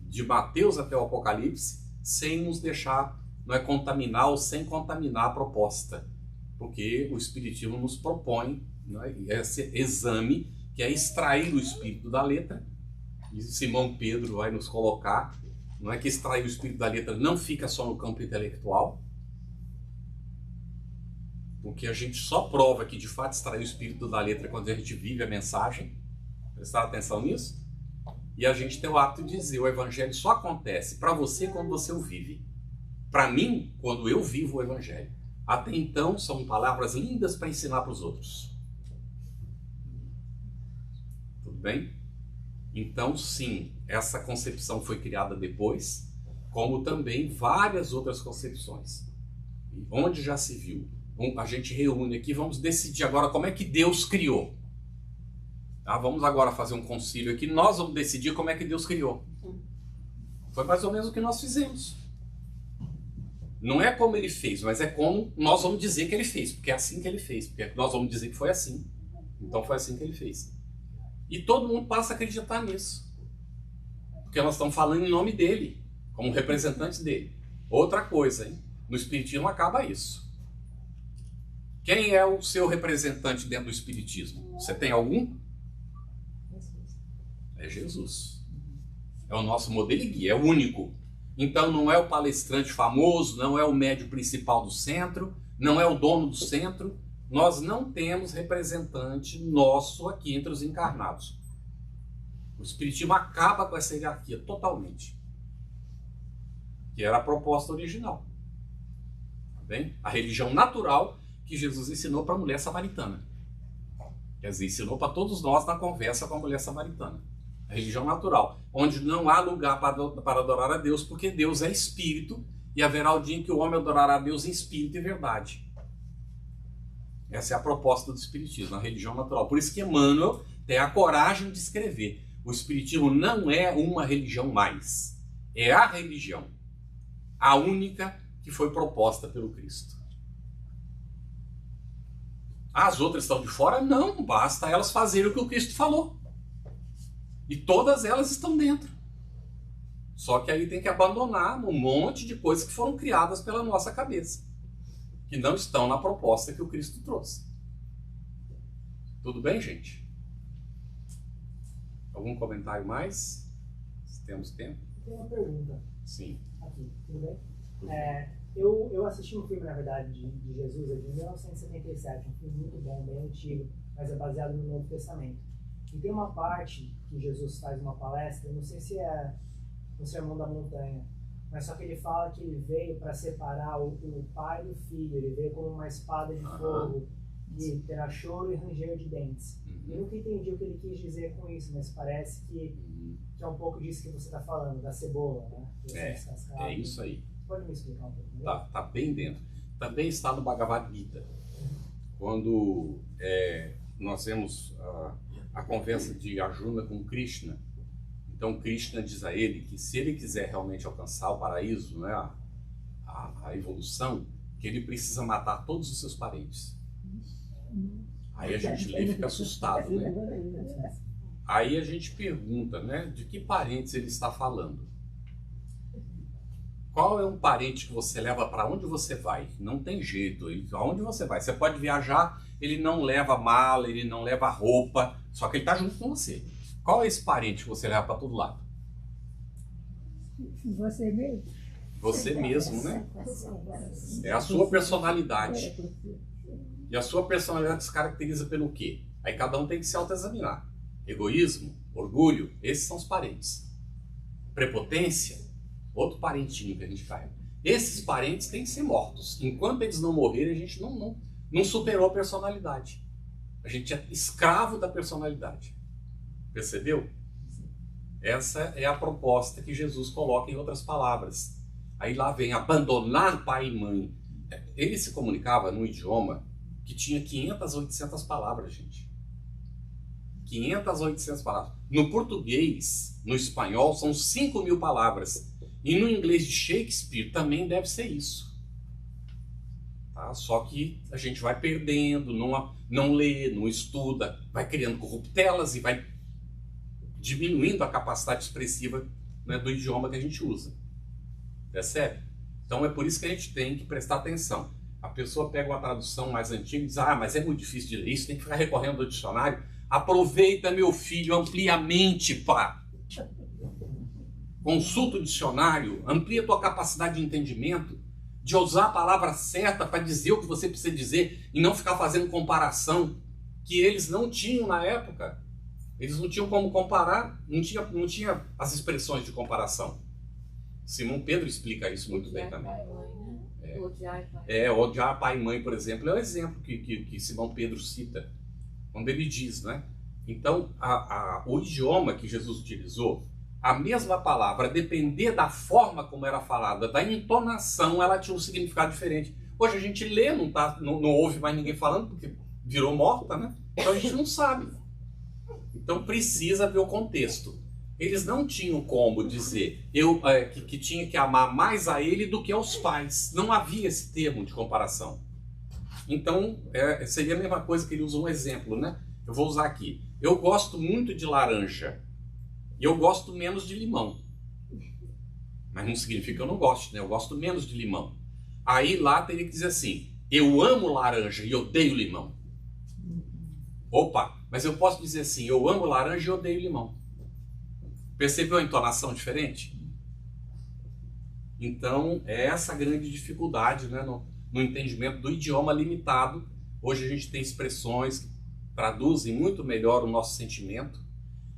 de Mateus até o Apocalipse, sem nos deixar, não é, contaminar ou sem contaminar a proposta. Porque o Espiritismo nos propõe, não é, esse exame, que é extrair o espírito da letra, e Simão Pedro vai nos colocar, não é, que extrair o espírito da letra não fica só no campo intelectual, porque a gente só prova que de fato extrair o espírito da letra quando a gente vive a mensagem. Prestar atenção nisso? E a gente tem o hábito de dizer: o Evangelho só acontece para você quando você o vive. Para mim, quando eu vivo o Evangelho. Até então, são palavras lindas para ensinar para os outros. Tudo bem? Então, sim, essa concepção foi criada depois, como também várias outras concepções. E onde já se viu, a gente reúne aqui, vamos decidir agora como é que Deus criou. Tá? Vamos agora fazer um concílio aqui, nós vamos decidir como é que Deus criou. Foi mais ou menos o que nós fizemos. Não é como ele fez, mas é como nós vamos dizer que ele fez, porque é assim que ele fez, porque nós vamos dizer que foi assim. Então foi assim que ele fez. E todo mundo passa a acreditar nisso. Porque nós estamos falando em nome dele, como representantes dele. Outra coisa, hein? No Espiritismo acaba isso. Quem é o seu representante dentro do Espiritismo? Você tem algum? É Jesus. É o nosso modelo e guia, é o único. Então não é o palestrante famoso, não é o médium principal do centro, não é o dono do centro. Nós não temos representante nosso aqui entre os encarnados. O Espiritismo acaba com essa hierarquia totalmente. Que era a proposta original. Tá bem? A religião natural que Jesus ensinou para a mulher samaritana. Quer dizer, ensinou para todos nós na conversa com a mulher samaritana. A religião natural, onde não há lugar para adorar a Deus, porque Deus é espírito e haverá o dia em que o homem adorará a Deus em espírito e verdade. Essa é a proposta do Espiritismo, a religião natural. Por isso que Emmanuel tem a coragem de escrever: o Espiritismo não é uma religião mais, é a religião, a única que foi proposta pelo Cristo. As outras estão de fora? Não, basta elas fazerem o que o Cristo falou. E todas elas estão dentro. Só que aí tem que abandonar um monte de coisas que foram criadas pela nossa cabeça, que não estão na proposta que o Cristo trouxe. Tudo bem, gente? Algum comentário mais? Se temos tempo. Tem uma pergunta. Sim. Aqui, tudo bem? Eu assisti um filme, na verdade, de Jesus, de 1977, um filme muito bom, bem antigo. mas é baseado no Novo Testamento. E tem uma parte que Jesus faz uma palestra, não sei se é no Sermão da Montanha, mas só que ele fala que ele veio para separar o pai do filho, ele veio como uma espada de fogo, e terá choro e ranger de dentes. Eu nunca entendi o que ele quis dizer com isso, mas parece que é um pouco disso que você está falando, da cebola, né? É isso aí. Pode me explicar um pouco melhor? Tá bem dentro. Também está no Bhagavad Gita, quando nós vemos a conversa de Arjuna com Krishna. Então Krishna diz a ele que se ele quiser realmente alcançar o paraíso, né, a evolução, que ele precisa matar todos os seus parentes. Aí a gente lê e fica assustado, né? Aí a gente pergunta, né, de que parentes ele está falando. Qual é um parente que você leva para onde você vai? Não tem jeito, aonde você vai. Você pode viajar, ele não leva mala, ele não leva roupa, só que ele está junto com você. Qual é esse parente que você leva para todo lado? Você mesmo. Você mesmo, né? É a sua personalidade. E a sua personalidade se caracteriza pelo quê? Aí cada um tem que se autoexaminar. Egoísmo, orgulho, esses são os parentes. Prepotência, outro parentinho que a gente carrega. Esses parentes têm que ser mortos. Enquanto eles não morrerem, a gente não superou a personalidade. A gente é escravo da personalidade. Percebeu? Essa é a proposta que Jesus coloca em outras palavras. Aí lá vem abandonar pai e mãe. Ele se comunicava num idioma que tinha 500, 800 palavras, gente. 500, 800 palavras. No português, no espanhol, são 5.000 palavras. E no inglês de Shakespeare também deve ser isso. Tá? Só que a gente vai perdendo, não lê, não estuda, vai criando corruptelas e vai diminuindo a capacidade expressiva, né, do idioma que a gente usa. Percebe? Então é por isso que a gente tem que prestar atenção. A pessoa pega uma tradução mais antiga e diz, mas é muito difícil de ler isso, tem que ficar recorrendo ao dicionário. Aproveita, meu filho, ampliamente, pá. Consulta o dicionário, amplia a tua capacidade de entendimento, de usar a palavra certa para dizer o que você precisa dizer e não ficar fazendo comparação que eles não tinham na época. Eles não tinham como comparar, não tinha as expressões de comparação. Simão Pedro explica isso muito bem também. Odiar pai e mãe, por exemplo, é o exemplo que Simão Pedro cita, quando ele diz, né? Então, o idioma que Jesus utilizou, a mesma palavra, depender da forma como era falada, da entonação, ela tinha um significado diferente. Hoje a gente lê, não ouve mais ninguém falando, porque virou morta, né? Então a gente não sabe. Então precisa ver o contexto. Eles não tinham como dizer que tinha que amar mais a ele do que aos pais. Não havia esse termo de comparação. Então seria a mesma coisa que ele usa um exemplo, né? Eu vou usar aqui. Eu gosto muito de laranja e eu gosto menos de limão. Mas não significa que eu não gosto, né? Eu gosto menos de limão. Aí lá teria que dizer assim, eu amo laranja e odeio limão. Opa, mas eu posso dizer assim, eu amo laranja e odeio limão. Percebeu a entonação diferente? Então, é essa a grande dificuldade, né, no entendimento do idioma limitado. Hoje a gente tem expressões que traduzem muito melhor o nosso sentimento.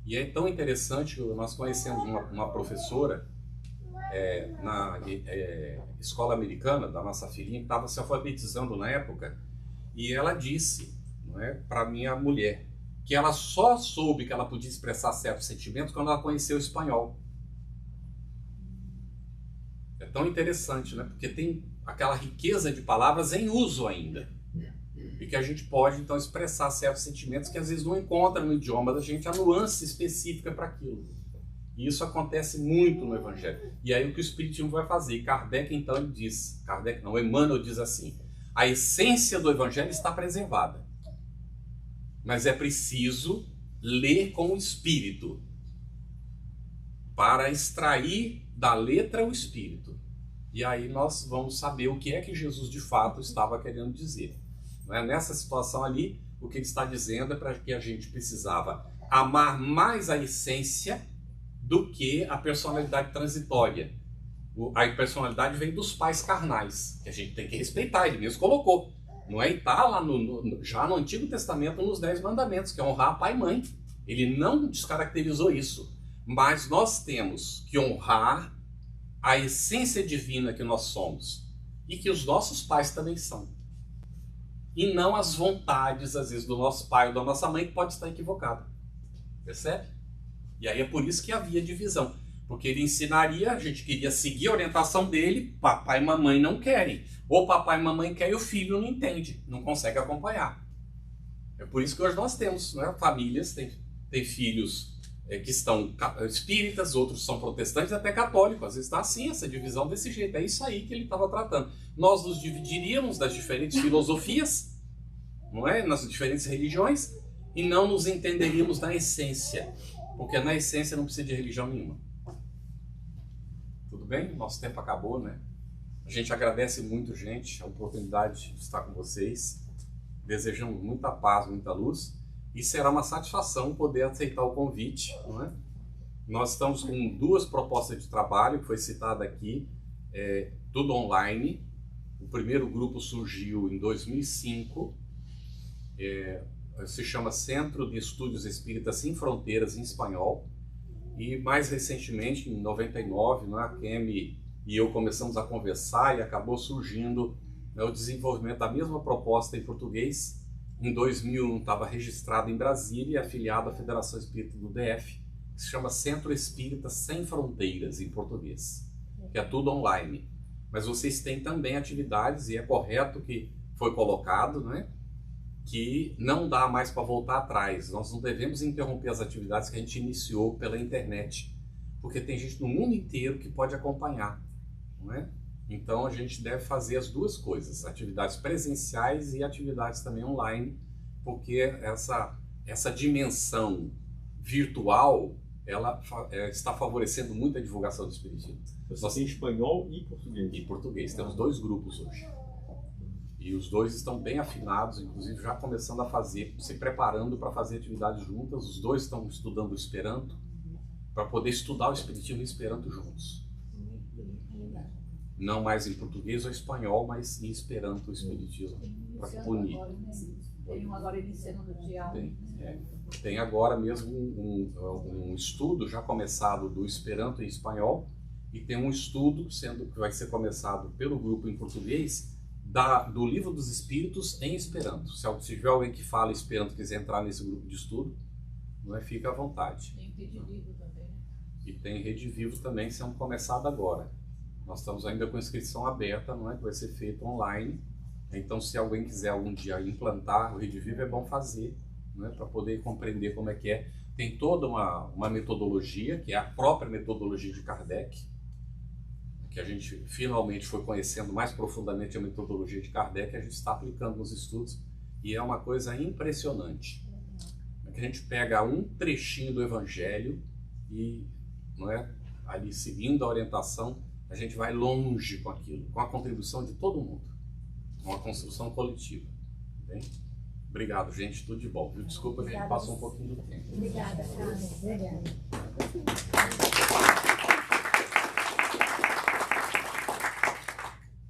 E é tão interessante, nós conhecemos uma professora na escola americana da nossa filhinha, que estava se alfabetizando na época, e ela disse, para minha mulher, que ela só soube que ela podia expressar certos sentimentos quando ela conheceu o espanhol. É tão interessante, né? Porque tem aquela riqueza de palavras em uso ainda. E que a gente pode, então, expressar certos sentimentos que às vezes não encontra no idioma da gente a nuance específica para aquilo. E isso acontece muito no Evangelho. E aí o que o Espiritismo vai fazer? Kardec, então, ele diz, Emmanuel diz assim, a essência do Evangelho está preservada. Mas é preciso ler com o espírito para extrair da letra o espírito. E aí nós vamos saber o que é que Jesus de fato estava querendo dizer. Nessa situação ali, o que ele está dizendo é para que a gente precisava amar mais a essência do que a personalidade transitória. A personalidade vem dos pais carnais, que a gente tem que respeitar, ele mesmo colocou. Não é? E está lá já no Antigo Testamento, nos 10 mandamentos, que é honrar pai e mãe. Ele não descaracterizou isso. Mas nós temos que honrar a essência divina que nós somos e que os nossos pais também são. E não as vontades, às vezes, do nosso pai ou da nossa mãe, que pode estar equivocada. Percebe? E aí é por isso que havia divisão. Porque ele ensinaria, a gente queria seguir a orientação dele, papai e mamãe não querem. Ou papai e mamãe querem e o filho não entende, não consegue acompanhar. É por isso que hoje nós temos, né, famílias, tem filhos que estão espíritas, outros são protestantes, até católicos. Às vezes está assim, essa divisão desse jeito. É isso aí que ele estava tratando. Nós nos dividiríamos das diferentes filosofias, não é? Nas diferentes religiões, e não nos entenderíamos na essência. Porque na essência não precisa de religião nenhuma. Tudo bem? Nosso tempo acabou, né? A gente agradece muito, gente, a oportunidade de estar com vocês. Desejamos muita paz, muita luz. E será uma satisfação poder aceitar o convite, não é? Nós estamos com 2 propostas de trabalho, que foi citada aqui, tudo online. O primeiro grupo surgiu em 2005, se chama Centro de Estudos Espíritas Sem Fronteiras, em espanhol. E mais recentemente, em 99, a Kemi e eu começamos a conversar e acabou surgindo, né, o desenvolvimento da mesma proposta em português. Em 2001 estava registrado em Brasília e afiliado à Federação Espírita do DF, que se chama Centro Espírita Sem Fronteiras, em português, que é tudo online. Mas vocês têm também atividades, e é correto que foi colocado, né, que não dá mais para voltar atrás. Nós não devemos interromper as atividades que a gente iniciou pela internet, porque tem gente no mundo inteiro que pode acompanhar, não é? Então a gente deve fazer as 2 coisas, atividades presenciais e atividades também online, porque essa dimensão virtual, ela está favorecendo muito a divulgação do Espiritismo. Você tem espanhol e português? E português, temos 2 grupos hoje. E os 2 estão bem afinados, inclusive já começando a fazer, se preparando para fazer atividades juntas. Os 2 estão estudando o Esperanto, para poder estudar o Espiritismo e o Esperanto juntos. Não mais em português ou espanhol, mas em Esperanto o Espiritismo, para unir. Tem um agora iniciando no dia 1. Tem agora mesmo um estudo já começado do Esperanto em espanhol, e tem um estudo que vai ser começado pelo grupo em português do Livro dos Espíritos em Esperanto. Se tiver alguém que fala Esperanto e quiser entrar nesse grupo de estudo, não é, fica à vontade. Tem Rede Vivo também, né? E tem Rede Vivo também, sendo começado agora. Nós estamos ainda com inscrição aberta, não é, que vai ser feito online. Então, se alguém quiser algum dia implantar o Rede Vivo, é bom fazer, né, para poder compreender como é que é. Tem toda uma metodologia, que é a própria metodologia de Kardec, que a gente finalmente foi conhecendo mais profundamente a metodologia de Kardec, a gente está aplicando nos estudos, e é uma coisa impressionante. É que a gente pega um trechinho do Evangelho e, não é, ali seguindo a orientação, a gente vai longe com aquilo, com a contribuição de todo mundo, uma construção coletiva. Bem? Obrigado, gente, tudo de bom. Desculpa, a gente passou um pouquinho do tempo. Obrigada, Carlos. Obrigada.